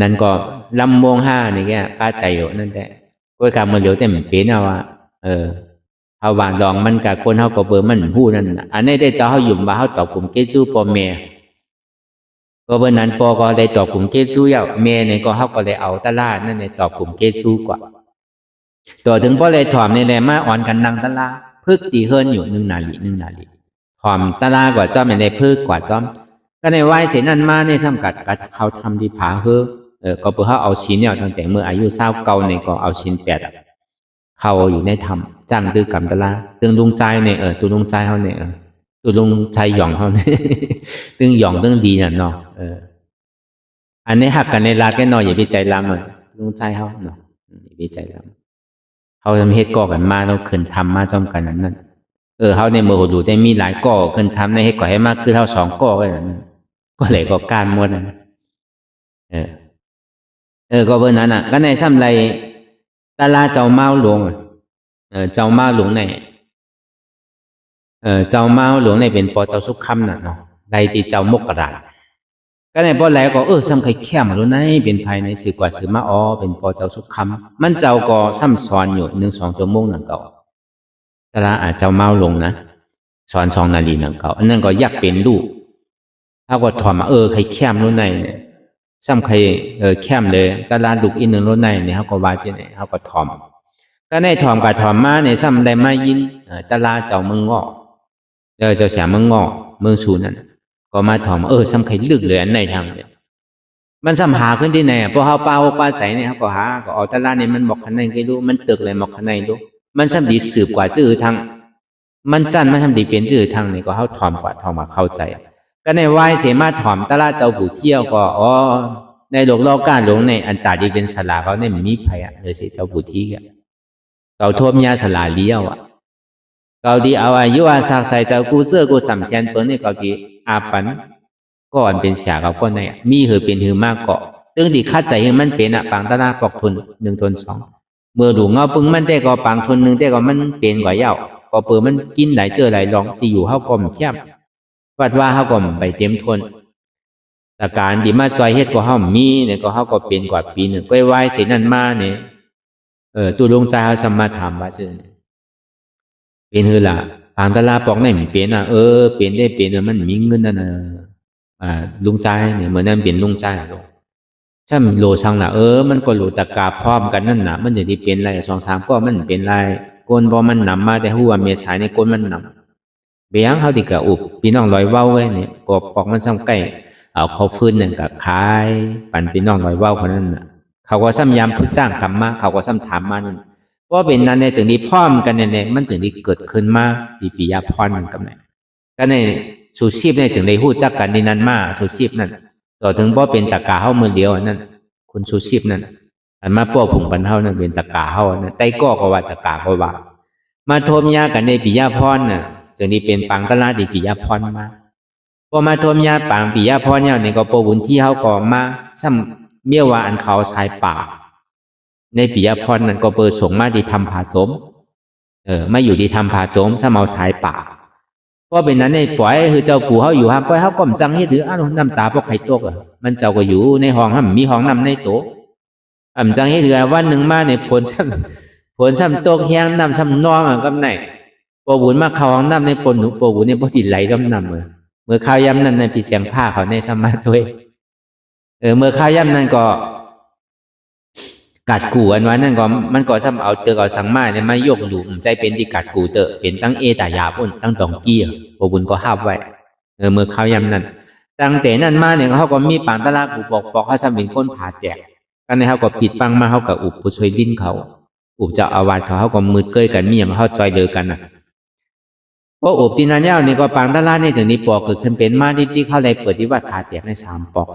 นั่นก็ลำวง5นี่แกป้าใจอยู่นั่นแหละก็การมาเหลียวแต่เหมือนเป็นเอาว่าเขาวางดองมันกับคนเขาก็เบอร์มันพูดนั่นอันนี้ได้เจ้าเขาหยุ่มว่าเขาตอบกลุ่มเกจูปอเมียก็เบอร์นั้นปอก็ได้ตอบกลุ่มเกจูเยาเมียเนี่ยก็เขาก็เลยเอาตะลานั่นเนี่ยตอบกลุ่มเกจูกว่าต่อถึงพอเลยถ่อมในแหลมาอ่อนกันนางตะลาพึกตีเฮิรนอยู่1 นาทีถ่อมตะลากว่าจ้อมในพึกกว่าจ้อมก็ในไหวเสนั่นมาในสังกัดเขาทำดีผาก็เพื่อเขาเอาชิ้นเนี่ยตั้งแต่เมื่ออายุ29เนี่ยก็เอาชิ้น8เขาอยู่ในธรรมจ้างตื้อกำตะลาตึงลุงใจเนี่ยตัวลุงใจเขาเนี่ยตัวลุงใจหย่องเขาเนี่ยตึงหย่องตึงดีน่ะเนาะอันนี้หักกันในลาดกันหน่อยอย่าไปใจลำลุงใจเขาเนาะอย่าไปใจลำเขาทำเฮ็ดก่อกันมาแล้วขึ้นทำมาจอมกันนั้นเขาในเมื่อดูได้มีหลายก่อขึ้นทำในเฮ็ดก่อให้มากคือเท่า2 ก่อกันนั้นก็เลยก็การหมดนั่นก็เบอร์นั้นก็ในซ้ำไรตาลาเจ้าเมาหลวงเจ้าเมาหลวงในเจ้าเมาหลวงในเป็นปอเจ้าสุขคำน่ะเนาะใดที่เจ้ามกรา ก็ในบ่ไหลก็ซ้ำใครแค้มรู้ไหนเป็นภายในสื่อกว่าสื่อมาเป็นปอเจ้าสุขคำมันเจ้าก็ซ้ำสอนอยู่1-2 ชั่วโมงนั่นเก่าแต่ละอาจเจ้าเมาลงนะสอน2 นาทีนั่นเก่าอันนั้นก็อยากเป็นลูกถ้าก็ถอมมาใครแค้มรู้ไหนเนี่ยซ้ำใครแค้มเลยแต่ละลูกอีก1รู้ไหนเนี่ยเขาก็ว่าสิเนี่ยเขาก็ถอมก็ในถอมกับถอมมาในซ้ำได้มายินแต่ละเจ้ามึงงอเจ้าเสียมึงงอมึงสูนั่นก็มาถอมซ้ำใครลึกเลยอันในทางเนี่ยมันซ้ำหาขึ้นที่ไหนพอเขาเป่าปลาใสเนี่ยเขาก็หาก็เอาตลาดเนี่ยมันบอกขนาดกี่รู้มันตึกเลยบอกขนาดรู้มันซ้ำดีสืบกว่าชื่อทางมันจันมันทำดีเปลี่ยนชื่อทางนี่ก็เขาถอมกว่าถอมมาเข้าใจก็ในวายเสมาถอมตลาดเจ้าผู้เที่ยวก็ในโลกโลกการหลงในอันตาดีเป็นสลาเขาเนี่ยมีภัยเลยเสียเจ้าผู้ที่เขาท่วมยาสลาเลี้ยวเขาดีเอาอายุอาศักใส่เจ้ากูเสื้อกูสัมเชียนตัวนี่เขาดีอาปันก่อนเป็นเสียเขาก็ในมีหือเป็นหือมากเกาะตึงที่คาดใจให้มันเป็นปังตลาดปอกทน1 ทน 2เมื่อดูเงาปึงมันได้ก็ปังทน1ได้ก็มันเป็นกว่าเย้าก็เปิดมันกินหลายเจอหลายลองที่อยู่เฮาก็มเข้มวัดว่าเฮาก็ไปเต็มทนแต่การที่มาซอยเฮ็ดก็เฮามีเนี่ยก็เฮาก็เป็นกว่าปีนึงก้อยไว้สินั่นมาเนี่ยตู้ลงใจเฮาสมาถามว่าซื่อเป็นหือล่ะปังตลาดปอกไหนมันเป็นเป็นได้เป็นมันมีเงินนั่นลุงใจเนี่ยเหมือนนั้นเป็นลุงใจถ้ามันโลซังล่ะมันก็โลตะกาพร้อมกันนั่นน่ะมันจะได้เป็นไร2-3ก็มันเป็นไรก้นพอมันนำมาแต่หัวเมียสายในก้นมันนำเบียงเขาที่กะอุบพี่น้องลอยเว้าไว้เนี่ยปอกมันซ้ำใกล้เอาเขาฟื้นนั่นกับขายปั่นพี่น้องลอยเว้าคนนั้นน่ะเขาก็ซ้ำยำพึ่งสร้างคำมาเขาก็ซ้ำถามมานั่นว่าเป็นนั้นเนี่ยจึงได้พร้อมกันเนี่ยมันจึงได้เกิดขึ้นมาที่ปิยพรนั่นกับไหนก็ในสุชีพเนี่ยจึงได้หู้จักกันในนั้นมาสุชีพนั่นต่อถึงบ่เป็นตะกาเฮามือเดียวนั่นคุณสุชีพนั่นอันมาป้อผงปันเฮานั่นเป็นตะกาเฮานั่นไต้ก็ว่าตะกาก็ว่ามาโทมยากันในปิยพรน่ะจึงได้เป็นปังตลาดที่ปิยพรมาพอมาโทมยาปังปิยพรเนี่ยนี่ก็โปบุญที่เฮาก็มาซ้ำเมียว่าอันเขาสายป่าในปิยพรนั่นก็เปิดส่งมาที่ทำผาสมมาอยู่ที่ทำผาสมซ้ำเอาสายป่าเพราะเป็นนั้นในปล่อยคือเจ้ากูเขาอยู่ห้ามปล่อยเขาก้มจังให้ถือน้ำตาพวกไข่ตกมันเจ้าก็อยู่ในห้องห้ามมีห้องน้ำในโต๊ะจังให้ถือวันหนึ่งมาในผลซ้ำโต๊ะแห้งน้ำซ้ำนองกับไหนปวบุญมาเข้าห้องน้ำในปนหนูปวบุญในปติไหลซ้ำน้ำเมื่อข้าวย่ำนั้นในปีเสียงผ้าเขาในสมาตัวเมื่อข้าวย่ำนั้นก็กัดกูอันวันนั่นก็มันก็ซ้ำเอาเอาสังมาเนี่ยมายกหลุมใจเป็นที่กัดกูเป็นตั้งตายาปุ่นตั้งตองกี้ปบุญก็ห้ามไว้เมื่อข้าวยำนั้นตั้งแต่นั้นมาเนี่ยเขาก็มีปังตลาดกูบอกเขาซ้ำเป็นก้นผาแตกกันในเขาก็ผิดปังมาเขากับอุบผู้ช่วยดิ้นเขาอุบจะอาวาสเขาก็มืดเกยกันมีอย่างเขาจอยเดือกันเพราะอุบที่นั่นยาวนี่ก็ปังตลาดนี่จากนี้ปอกเกิดขึ้นเป็นมาที่เขาเลยเปิดที่วัดผาแตกใน3 ปอก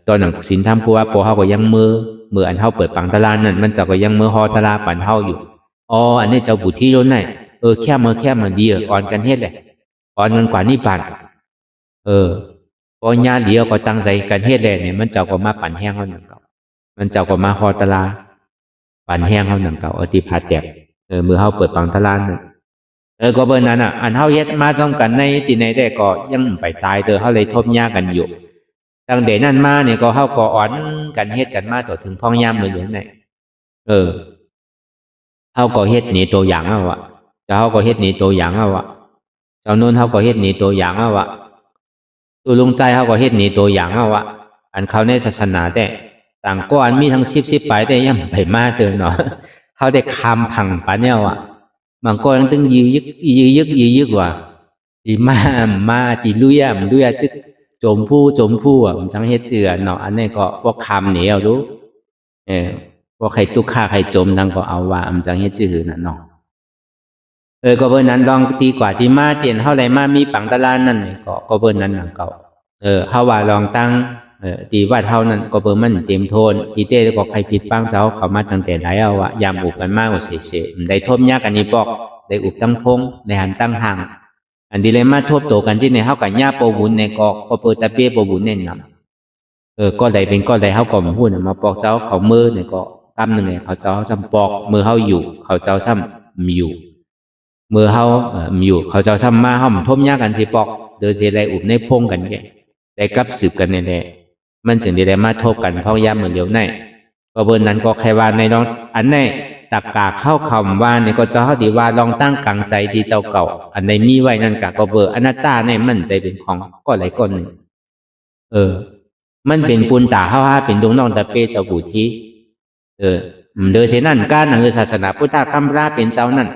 ตอนหนังสินทำผู้ว่าปอเขาก็ยังมืออันเท่าเปิดปังตลาดนั่นมันจะก็ยังมือฮอตลาปั่นเท่าอยู่อันนี้เจ้าบุตรที่ล้นไหนแค่มาดีอ่อนกันเฮ็ดเลยอ่อนกันกว่านี่ปั่นพอญาเดียวก็ตั้งใจกันเฮ็ดเลยเนี่ยมันเจ้าก็มาปั่นแห้งเขาหนังเก่ามันเจ้าก็มาฮอตลาปั่นแห้งเขาหนังเก่าติพาแตกมือเท่าเปิดปังตลาดนั่นก็เบอร์นั้นอันเท่าเฮ็ดมาซ้ำกันในตีในได้ก็ยังไปตายเขาเลยทบยากันอยู่ตั้งแต่นั้นมาเนี่ยก็เข้าก่ออ่อนกันเฮ็ดกันมาต่อถึงพ้องย่ำเลยอย่างไหนเข้าก่อเฮ็ดหนีตัวอย่างจะเข้าก่อเฮ็ดหนีตัวอย่างเจ้าโน้นเข้าก่อเฮ็ดหนีตัวอย่างตัวลุงใจเข้าก่อเฮ็ดหนีตัวอย่างอันเขาในศาสนาแต่ต่างก้อนมีทั้ง10 ไปแต่ยังไปมาเตือนเนาะเขาได้คำพังปะเนี่ยบางก้อนตึงยืยึกว่าตีมาตีลุยตึกจมผู้มันจังเฮ็ดเจือเนาะอันนี้ก็พวกคำเหนียวรู้พวกใครตุกฆ่าใครจมดังก็เอาว่ามันจังเฮ็ดเจือนั่นเนาะก็เบอร์นั้นลองตีกว่าที่มาเตียนเท่าไรมามีปังตะลานนั่นก็เบอร์นั้นหนังเก่าเฮาว่าลองตั้งตีวัดเท่านั้นก็เบอร์มันเต็มโทนตีเต้ก็ใครผิดปังเจ้าเขามาตั้งแต่ไหนยามอุบกันมากกว่าเสียได้ทบยากกันนี้ปอกได้อุบตั้งพงได้หันตั้งห่างอันดีเลยมาทบโตกันที่ในเฮากับญาปบุญในก็เปิดตะเปียปบุญแน่นำก็ได้เป็นก็ได้เฮาก็มาพูดมาปอกเจ้าเขามือเนี่ยก็กำหนึ่งเนี่ยเขาเจ้าซ้ำปอกมือเฮาอยู่เขาเจ้าซ้ำอยู่มือเฮาอยู่เขาเจ้าซ้ำมาเฮาทบยากกันสิปอกเดือเสียไรอุบในพงกันแก ได้กับสืบกันแน่ๆมันจึงได้มาทบกันพ้องย่ำเหมือนเดียวในก็เบอร์นั้นก็ใครว่าในลองอันในตักกาเข้าคำว่าในก็จะเขาดีว่าลองตั้งกังใสที่เจ้าเก่าอันในมีไว้นั่นก็เบอร์อนัตตาในมั่นใจเป็นของก็หลายก้อนหนึ่งมันเป็นปุนตาเข้าเป็นดวงน้องตะเปเจ้าบุทีโดยเช่นนั้นการนังคือศาสนาพุทธคำราเป็นเจ้านั่น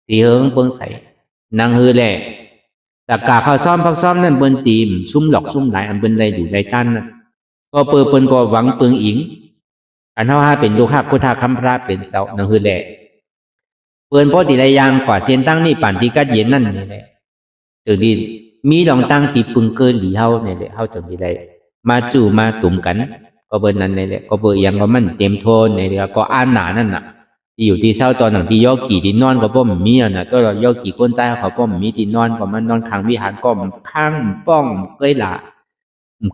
ที่เฮิงเปิ้งใสนังคือแหละตักกาเข้าซ้อมพักซ้อมนั่นเปิ้นตีมซุ่มหลอกซุ่มหลายอันเปิ้นได้อยู่ได้ตั้นนั่นก็เปิ้นก็หวังเปิ้งอิงอันเท่าเป็นดูข้าพุทธคำราเป็นเจ้านังคือแหละเปิ้นพอดีหลายอย่างกว่าเส้นตั้งนี่ปั่นที่กัดเย็นนั่นนี่แหละจึงดีมีลองตั้งตีปึงเกินดีเฮาเนี่ยแหละเฮาจึงดีได้มาจู่มาตุ่มกันก็เบอร์นั้นนี่แหละก็เบอร์ยังก็มันเต็มโทนนี่แหละก็อ่านหนานั่นน่ะที่อยู่ที่เช้าตอนหนังที่ย่อกี่ที่นอนก็บ่มีอ่ะนะตัวย่อกี่ก้นใจเขาบ่มีที่นอนก็มันนอนข้างวิหารก็ข้างป้องเกยละ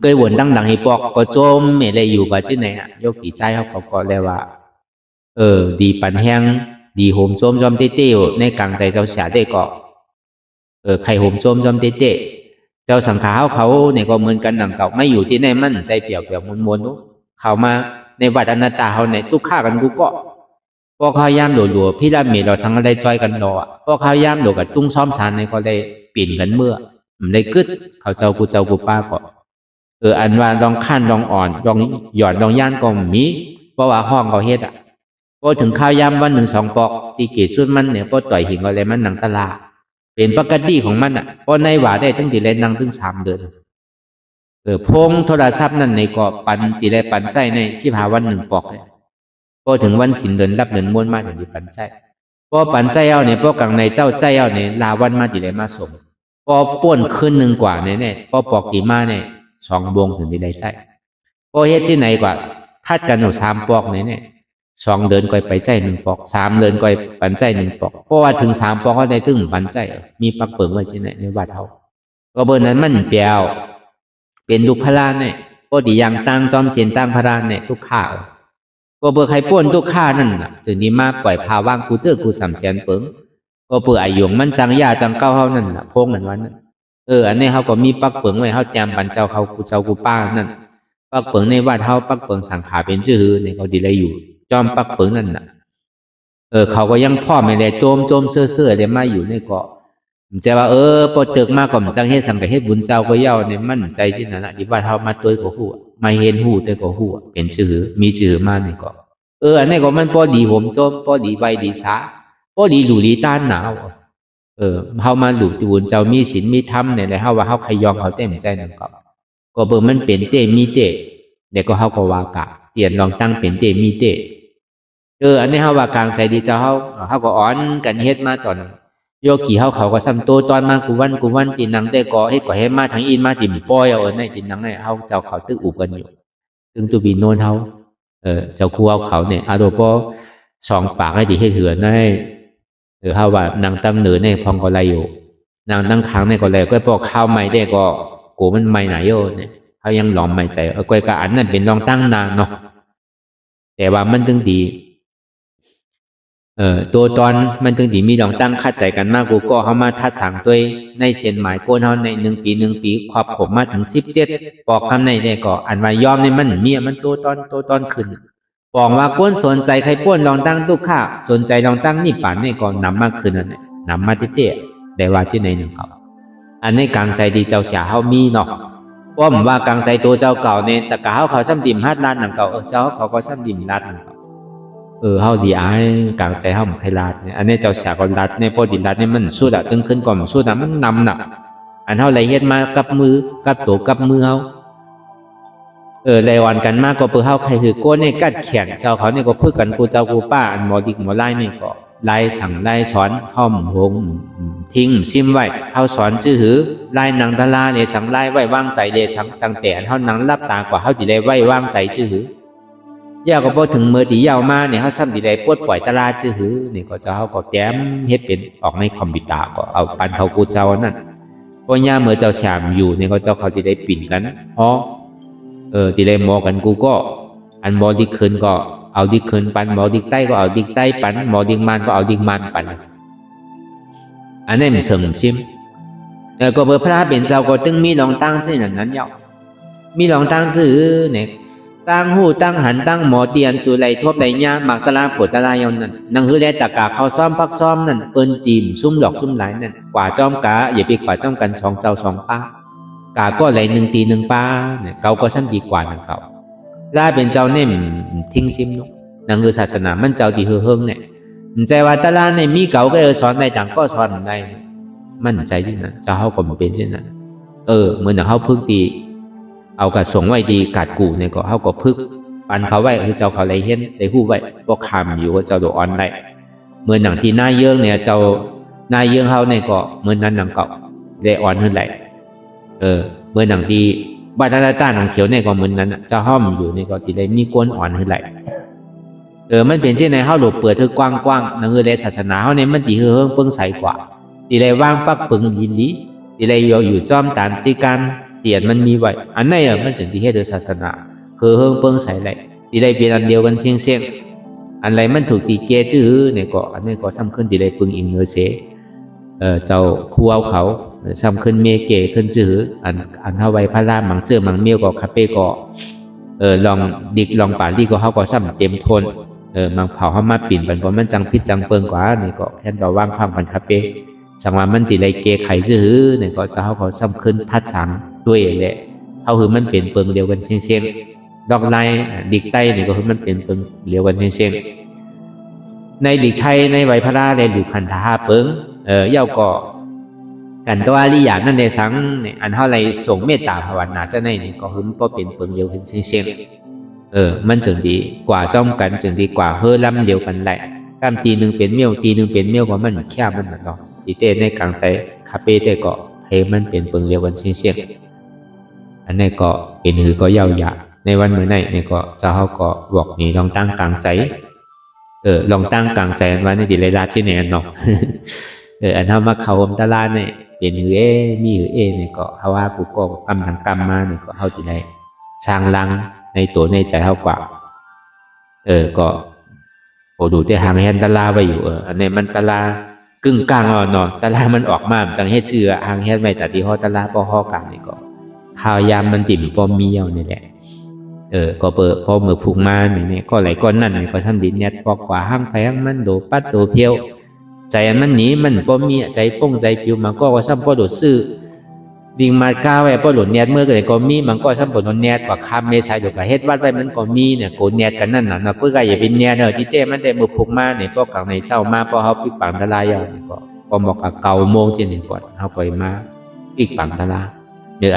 เกยวนตั้งหลังให้ปอกก็จมไม่ได้อยู่ว่าชื่อไหนอ่ะย่อกี่ใจเขาก็เลยว่าดีปันแห้งดีโหมโจมจอมเตี้ยวในกลางใจเจ้าเสียได้ก็ใครโหมโจมจอมเตี้ยเจ้าสังขารเขาเนี่ยก็เหมือนกันดังเก่าไม่อยู่ที่ไหนมั่นใจเปลี่ยวมวนเข้ามาในวัดอนัตตาเขาในตุกฆ่ากันกูก็พวกเขาย่ำหลัวพี่ละเมียเราสังอะไรจอยกันรอพวกเขาย่ำหลัวกับตุ้งซ้อมสารในก็ได้เปลี่ยนกันเมื่อมันได้กึดเขาเจ้ากูป้าก็อันว่าลองขั้นลองอ่อนลองหย่อนลองย่านก็มีเพราะว่าห้องเขาเฮ็ดอ่ะพอถึงข้าวย่ำวัน1-2 ปอกตีเกศสุดมันเนี่ยพอต่อยหิงอะไรมันหนังตลาเป็นปกติของมันอ่ะพอในหว่าได้ตั้งแต่เล่นนั่งถึง3 เดือนพงโทรศัพท์นั่นในก็ปันตีได้ปันใจใน15 วัน1 ปอกเลยพอถึงวันสินเดินรับเดินม้วนมาถึงที่ปันใจพอปันใจเอาเนี่ยพอกลางในเจ้าใจเอาเนี่ยลาวันมาตีได้มาสมพอป้วนขึ้น1 กว่าเนี่ยพอปอกตีมาเนี่ย2 วงถึงที่ได้ใจพอเฮ็ดที่ไหนกว่าคัดกันอยู่3 ปอกเนี่ย2 เดือนก็ไปใจ1 ปอก3 เดือนก็ปันใจ1 ปอกเพราะว่าถึง3 ปอกเขาได้ตึงปันใจมีปักเปิงไว้ที่ไหนในวัดเขาก็เบอร์นั้นมันเปียวเป็นลูกพระราเนี่ยก็ดีอย่างตั้งจอมเสียนตั้งพระราเนี่ยทุกข้าก็เบอร์ใครป้วนทุกข้านั่นน่ะจึงนี้มาปล่อยพาว่างกูเจอกูสำเสียนเปิงก็เปิดอายุมันจังยาจังเก้าเขานั่นน่ะพงเหมือนวันนั้นอันนี้เขาก็มีปักเปิงไว้เขาแจมปันเจ้าเขากูเจ้ากูป้านั่นปักเปิงในวัดเขาปักเปิงสังขารเป็นชื่อเนี่ยเขาดีเลยอยู่จอมปักเปิงนั่นน่ะเขาก็ยังพ่อไม่ได้โจมเสื่อเลยมาอยู่ในเกาะจะว่าพอเติกมากกว่าจังเฮ็ดสังกัดเฮ็ดบุญเจ้าก็เย้าเนี่ยมั่นใจสินั่นน่ะที่ว่าเฮามาตัวก็ฮู้มาเห็นฮู้แต่ก็ฮู้เป็นชื่อมีชื่อมานี่ก็อันนี้ก็มันพอดีผมโจมพอดีใบดีสาพอดีหลู่ดีต้านหนาวเฮามาหลู่ที่บุญเจ้ามีศีลมีธรรมเนี่ยแหละเฮาว่าเฮาขยองเขาเต็มใจนั่นก็เบิ่งมันเป็นเตมีเตเดี๋ยวก็เฮาก็ว่ากะเปลี่ยนลองตั้งเป็นเตมีเตอันนี้เฮาว่ากลางใจดีเจ้าเฮาก็อ้อนกันเฮ็ดมาตอนโยกี่เขาก็ซ้ำโตตอนมากูวันตีนังได้ก่อให้ก่อให้มาทั้งอินมาติมป้อยเอาในตีนังเนี่ยเขาเจ้าเขาตึกอุบกันอยู่ตึงตัวบีโนนเขาเจ้าครูเอาเขาเนี่ยอาโดปอ2 ปากให้ดีให้เถื่อนได้เขาว่านางตั้งเหนือเนี่ยพองก็ไรอยู่นางตั้งค้างเนี่ยก็ไรก็พอข้าวใหม่ได้ก็กูมันใหม่ไหนโยเนี่ยเขายังหลอมใหม่ใจก้อยกะอันนั่นเป็นลองตั้งนางเนาะแต่ว่ามันตึงดีตัวตอนมันถึงที่มีลองตั้งคัดใจกันมากกูก็เข้ามาทัดสั่งตัวในเส้นหมายโกนเขาใน1 ปีขอบผมมาถึง17 ปอกคำในเนี่ยก็อันว่ายอมในมันเมียมันตัวตอนขึ้นบอกว่าก้นสนใจใครป้วนลองตั้งทุกข้าสนใจลองตั้งนี่ป่านเนี่ยก็นำมาขึ้นนั่นแหละนำมาเตี้ยได้ว่าชื่อในหนึ่งเก่าอันนี้กลางใจดีเจ้าเสียเขามีเนาะป้อมว่ากลางใจตัวเจ้าเก่าเนี่ยแต่กะเขาซ้ำดิมฮัดลาดหนังเก่าเจ้าเขาก็ซ้ำดิมลาดหนังเก่าเฮาดีไอกลางใจเฮาไม่ลาดเนี่ยอันนี้เจ้าเสียก็ลาดในพอดีลาดเนี่ยมันสู้ดะตึงขึ้นก่อนสู้ดะมันนำหนักอันเฮาไหลเฮ็ดมากับมือกับตัวกับมือเฮาไหลวันกันมากก็เพื่อเฮาใครคือโก้เนี่ยกัดแขนเจ้าเขาเนี่ยก็พึ่งกันกูเจ้ากูป้าอันหมอดิกหมอไล่เนี่ยก็ไล่สั่งไล่สอนห้อมหงทิ้งซิมไว้เฮาสอนชื่อหือไล่นางตะลาเนี่ยสั่งไล่ไว้วางใจเลยสั่งตั้งแต่เฮานังรับตากว่าเฮาสิได้ไว้วางใจชื่อหือยาก็พอถึงเมื่อตียาวมาเนี่ยเขาซ้ำดีเลยปวดปล่อยตลาดชื่อหือนี่ก็จะเขาก็แต้มเฮ็ดเป็นออกในคอมพิวเตอร์ก็เอาปันเขากูเจ้านั่นพอย่าเมื่อเจ้าชามอยู่เนี่ยก็เจ้าเขาดีเลยปิ่นกันเพราะดีเลยมอกันกูก็อันมอดิคืนก็เอาดิคืนปันมอดิใต้ก็เอาดิใต้ปันมอดิมันก็เอาดิมันปันอันนี้มันเสริมซิมแต่ก็เบอร์พระเป็นเจ้าก็ตึงมีลองตั้งเส้นนั้นเยา มีหลองตั้งซื้อเนี่ยตั้งหูตั้งหันตั้งหมอเตียนสู่ไหลทบไหลญาหมักตะลาปวดตะลายอนนั่นนังฮือแลตะกาเขาซ้อมพักซ้อมนั่นเปิ้นตีมซุ่มดอกซุ่มหลายนั่นกว่าจ้อมกาอย่าไปกว่าจ้อมกัน2 เจ้า 2 ป้ากาก็ไหล1 ตี1 ป้าเนี่ยเก่าก็ซ้ำดีกว่านั่นเก่าล่าเป็นเจ้าเนี่ยทิ้งซิมนุนังฮือศาสนามันเจ้าที่เฮิงเนี่ยใจว่าตะลาเนี่ยมีเก่าก็สอนได้ต่างก็สอนได้มั่นใจที่นั่นเจ้าเฮาก็บ่เป็นเช่นนั้นเหมือนเฮาพึ่งตีเอากระส่งไว้ดีกัดกูเนี่ยก็เฮาก็พึกปันเขาไว้คือเจ้าเขาเลยเห็นได้ฮู้ไว้บ่คำอยู่ว่าเจ้าโดออนได้เหมือนหนังที่หน้าเยื้องเนี่ยเจ้าหน้าเยื้องเฮาเนี่ยก็เหมือนนั้นหนังเก่าได้อ่อนขึ้นได้เหมือนหนังที่บ้านตาหนังเขียวเนี่ยก็เหมือนนั้นเจ้าห้อมอยู่เนี่ยก็ที่ได้มีก้นอ่อนขึ้นได้มันเป็นเช่นในเฮาหลบเปิดคือกว้างๆนั่นคือในศาสนาเฮาเนี่ยมันดีเฮิงเปิ้งใสกว่าที่ได้ว่างปักปึงยินดีที่ได้อยู่ซ้อมตามที่การเตียนมันมีไว้อันไหนมันจึงที่เฮ็ดโดยศาสนาคือเฮิงเปิ้งใสไหลที่ได้เป็นอันเดียวกันเสียงอันไรมันถูกตีเกจื้อเนี่ยก็อันนี้ก็สำคัญที่ได้ปึงอิงเนื้อเสเจ้าคู่เอาเขาสำคัญเมเกขึ้นจื้ออันเท่าไว้พระรามมังเจื้อมังเมียวก็คาเป้ก็ลองดิกลองป่าลี่ก็เขาก็ซ้ำเต็มทนมังเผาเขามาปิ่นปันเพราะมันจังพิษจังเปิงกว่านี่ก็แค่เราว่างความกันคาเป้สังว่ามันติไรเกไข่จื้อเนี่ยก็จะเขาก็ซ้ำขึ้นทัดสังด้วยแหละเขาคือมันเป็นเปิงเดียวกันเสียงดอกไล่ดิกไต้นี่ก็คือมันเป็นเปิงเดียวกันเสียงในดิกไทยในไวพระราในดูคันธาเปิงเย่าก็กันตัวอริยานั่นในสังเนี่ยอันเท่าไรส่งเมตตาภาวนาจะในนี่ก็คือมันก็เป็นเปิงเดียวกันเสียงมันจึงดีกว่าจ้อมกันจึงดีกว่าเฮอลำเดียวกันแหละกำตีหนึ่งเป็นเมี่ยวตีหนึ่งเป็นเมี่ยวก็มันแค่มันหนักเนาะตีเต้ในกลางใส่คาเป้เต้ก็ให้มันเป็นเปิงเดียวกันเสียงอันนี้ก็เป็นหือก็เย่าหยาในวันเมื่อไหร่เนี่ยก็เจ้าเขาก็บอกนี่ลองตั้งกลางใจลองตั้งกลางใจวันนี้ดิเลยราที่ไหนเนาะอันทำมาเขาตลาดเนี่ยเป็นหือมีหือเนี่ยก็เขาว่ากูก็กำทางกรรมมาเนี่ยก็เขาดิเลยสร้างลังในตัวในใจเขากว่าก็โอ้ดูแต่หางแฮนตลาไปอยู่อันนี้มันตลากึ่งกลางเนาะตลามันออกมาจังเฮ็ดชื่อหางแฮนไม่แต่ที่เขาตลาพอห้อกลางนี่ก็ข่าวยามมันติ่มปอมมีเยานี่แหละก็เปิดพอเมื่อผูกมาเนี่ยก็ไหลก้อนนั่นก็ซ้ำดินเนี่ยปอกกว่าห้างแพงมันโดปัดโดเพียวใจมันหนีมันปอมีใจป้งใจปิวมันก็ซ้ำปอโดซื้อดิ่งมาก้าวไว้ปอหลุดเนี่ยเมื่อเกิดก็มีมันก็ซ้ำปอโดเนี่ยกว่าคำเมษายนกับเฮ็ดวัดไว้มันก็มีเนี่ยโกเนี่ยกันนั่นน่ะนะเพื่ออย่าเป็นเนี่ยที่เต้มันได้เมื่อผูกมาเนี่ยปอกลางในเช้ามาปอเขาปิดปังตะลายเนี่ยก็ปอบอกกับเก่าโมงเจนก่อนเขาปล่อยมาปิดปังตะลา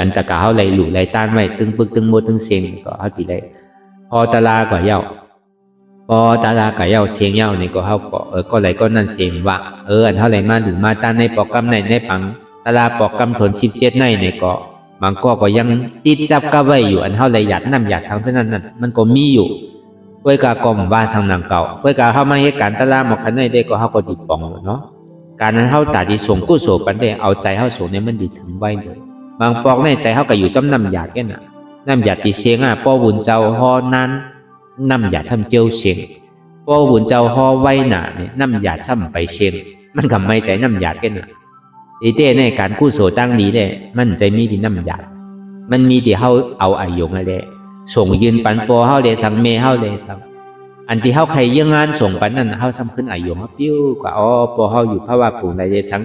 อันตะกาเขาไหลหลุไหลต้านไว้ตึงปึกตึงโมตึงเสียงก็เขาตีได้พอตะลาก็เย้าพอตะลาก็เย้าเสียงเย้านี่ก็เขาก็ไหลก็นั่นเสียงว่าอันเท่าไหลมาหลุมาต้านในปอกกำในปังตะลาปอกกำทน17ในเนี่ยก็มันก็ยังติดจับกับไว้อยู่อันเท่าไหลหยัดน้ำหยัดสังเท่านั้นมันก็มีอยู่เพื่อกากรมว่าสังหนังเก่าเพื่อกาเข้ามาเหตุการณ์ตะลาหมอกขันในได้ก็เขาก็ติดปองเนาะการนั้นเขาตัดที่ส่งกู้โศกกันได้เอาใจเขาส่งเนี่ยมันดีถึงไว้เลยบางปอกในใจเขาก็อยู่ซ้ำน้ำหยาดแค่น่ะน้ำหยาดตีเสียงป้อบุญเจ้าฮอนั้นน้ำหยาดซ้ำเจียวเสียงป้อบุญเจ้าฮอไว้หนาเนี่ยน้ำหยาดซ้ำไปเสียงมันก็ไม่ใจน้ำหยาดแค่น่ะตีเต้ในการกู้โสตั้งนี้เนี่ยมันใจมีที่น้ำหยาดมันมีที่เขาเอาอายุอะไรส่งยืนปันปอเขาเลยสังเมเขาเลยสังอันที่เขาใครยังงานส่งปันนั่นเขาซ้ำขึ้นอายุเขาปิ้วกว่าปอเขาอยู่พระว่าปู่ในเลยสัง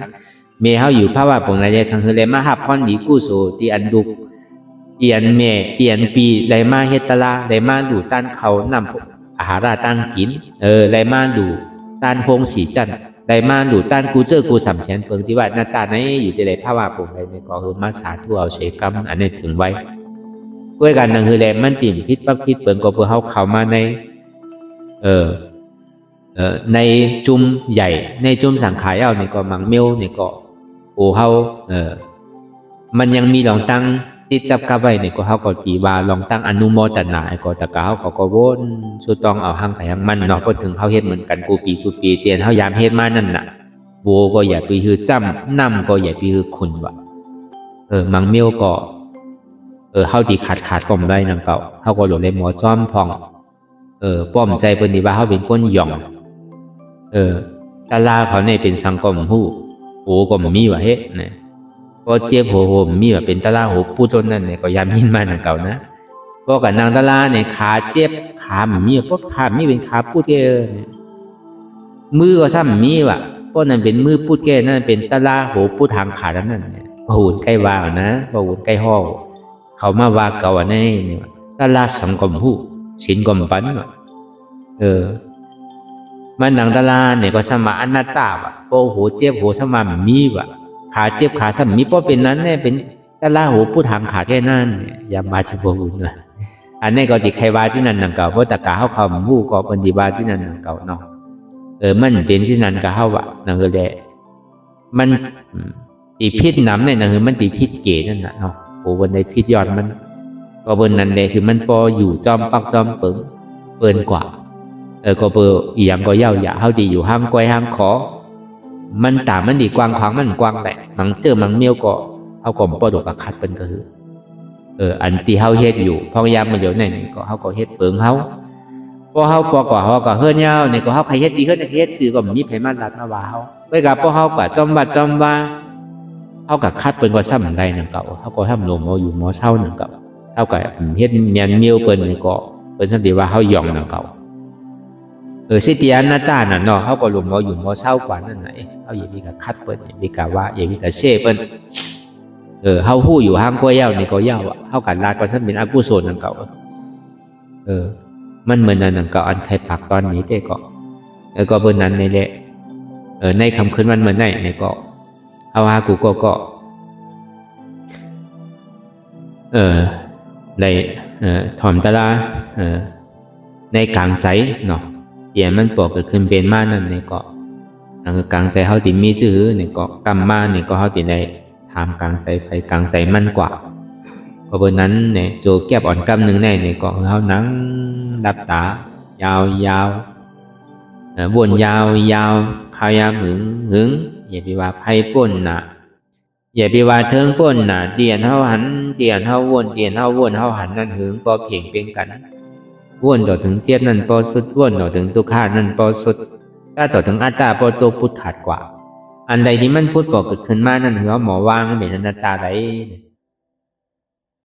เมเฮาอยู่ภาวะปงไรใจสังคือเลยมาหับพรดีกู้โสตีอันดุกเตียนเมเตียนปีไรมาเฮตลาไรมาดูต้านเขานำอาหาราต้านกินไรมาดูต้านพงสีจันไรมาดูต้านกูเจอกูสำเชนเปิงที่ว่าหน้าตาในอยู่ที่ไรภาวะปงไรเนี่ยก็คือมาสาธุเอาเฉยกรรมอันนี้ถึงไว้ด้วยกันนั่นคือแรงมันติ่มพิษปักพิษเปิงก็เพื่อเขาเข้ามาในในจุ่มใหญ่ในจุ่มสังขารเอาเนี่ยก็มังเมียวเนี่ยก็โอ้เขามันยังมีลองตั้งติดจับกับไว้เนี่ยก็เขาก็ตีว่าลองตั้งอนุโมทนาไอ้ก็ตะกาเขาก็วนสุดต้องเอาห้างไปห้างมันเนาะพอถึงเขาเฮ็ดเหมือนกันกูปีเตียนเขายามเฮ็ดมานั่นน่ะโบก็อย่าไปคือจ้ำน้ำก็อย่าไปคือคุณวะมังเมียวก็เขาตีขาดก็ไม่ได้นั่งเก่าเขาก็หลงเลยหมอซ้อมพองป้อมใจเปิ้นดีว่าเขาเป็นก้นหย่องตาลาเขาเนี่ยเป็นสังกอมหู้โอ้ก็มีว่าเฮ็ดนะ พอเจ็บโหโหมีว่าเป็นตะลาโหปูต้นนั่นเนี่ยก็ยามยินมานั่นเก่านะพอกับนางตะลาเนี่ยขาเจ็บขามีเพราะขามีเป็นขาปูดแก่มือก็ซ้ำมีว่ะเพราะนั่นเป็นมือปูดแก่นั่นเป็นตะลาโหปูทางขานั่นเนี่ยพอหุ่นใกล้ว่านะพอหุ่นใกล้ห้องเขามาว่าเก่าในเนี่ยตะลาสังกมหูสินกมปันมันนางตะลาเนี่ยก็สมาอนัตตาว่ะพอโหเจ็บโหสมามีว่ะขาเจ็บขาซ้ำมีเพราะเป็นนั้นเนี่ยเป็นตะลาโหปูทางขาแค่นั้นอย่ามาชิบหุ่นเลยอันนี้ก็ติใครว่าที่นั่นนังเก่าเพราะตะกาเขาคำวู้ก็เป็นดีว่าที่นั่นนังเก่าเนาะมันเป็นที่นั่นก็เขาว่านั่นก็ได้มันตีพิษน้ำเนี่ยนั่นคือมันตีพิษเจนั่นน่ะเนาะโอ้บนในพิษยอดมันก็บนนั้นเลยคือมันพออยู่จอมปักจอมเปิ่นกว่าก็เปิดอีหยังก็เย้าอย่าเขาดีอยู่ห้างกวยห้างขอมันตามมันดีกว้างขวางมันกว้างแหละมังเจอมังเมียวก็เขาก็ปอดกคัดเป็นก็คืออันที่เฮาเฮ็ดอยู่พอยามมาเดี๋ยวนี้ก็เฮาก็เฮ็ดเปิงเฮาพอเฮาปอก็เฮาก็เฮือนยาวนี่ก็เฮาใครเฮ็ดดีเฮ็ดเฮ็ดซื่อก็มีไผมารัดมาว่าเฮาไว้กับพอเฮาก็จอมวัดจอมว่าเฮาก็คัดเปิ้นว่าซ้ำใดนั่นเก่าเฮาก็ทำลมเฮาอยู่หมอเช้านั่นเก่าเฮาก็เฮ็ดเมียนเมียวเปิ้นนี่ก็เปิ้นสันติว่าเฮาย่องนั่นเก่าสิติอนัตตานั่นเนาะเฮาก็ลมเฮาอยู่หมอเช้ากว่านั่นไหนเฮาอย่ามีก็คัดเปิ้นอย่ามีก็ว่าอย่ามีก็เซ่เปิ้นเฮาฮู้อยู่ห้างกล้วยยาวนี่ก็ยาวอ่ะเฮากันลาดก็ซั่นเป็นอกุศลนั่นเก่ามันเหมือนนั่นเก่าอันไทยปากตอนนี้แต่ก็ก็เบิ่นนั้นนี่แหละในคำคืนวันเหมือนในก็เฮาหากูก็ในถ่อมตะลาในกลางไสเนาะเดี๋ยวมันปอกเกิดขึ้นเป็นมานั่นนี่ก็นั่นคือกลางไสเฮาติมีชื่อนี่ก็กรรมมานี่ก็เฮาติได้ถามกลางใจไปกลางใจมั่นกว่าเพราะบนนั้นเนี่ยโจแก็บอ่อนกำหนึ่งในเนี่ยก็เขานั่งดับตายาววนยาวขายามหึงอย่าไปว่าไพ่ป่นน่ะอย่าไปว่าเทิงป่นน่ะเดียนเฮาหันเดียนเฮาวนเดียนเฮาวนเฮาหันนั่นหึงพอเพ่งเป็นกันวนต่อถึงเจ็บนั่นพอสุดวนต่อถึงตุกขานั่นพอสุดถ้าต่อถึงอัตตาพอตัวพุทธขาดกว่าอันใดที่มันพูดบอกเกิดขึ้นมานั่นคือหมอวางเป็นอนัตตาไร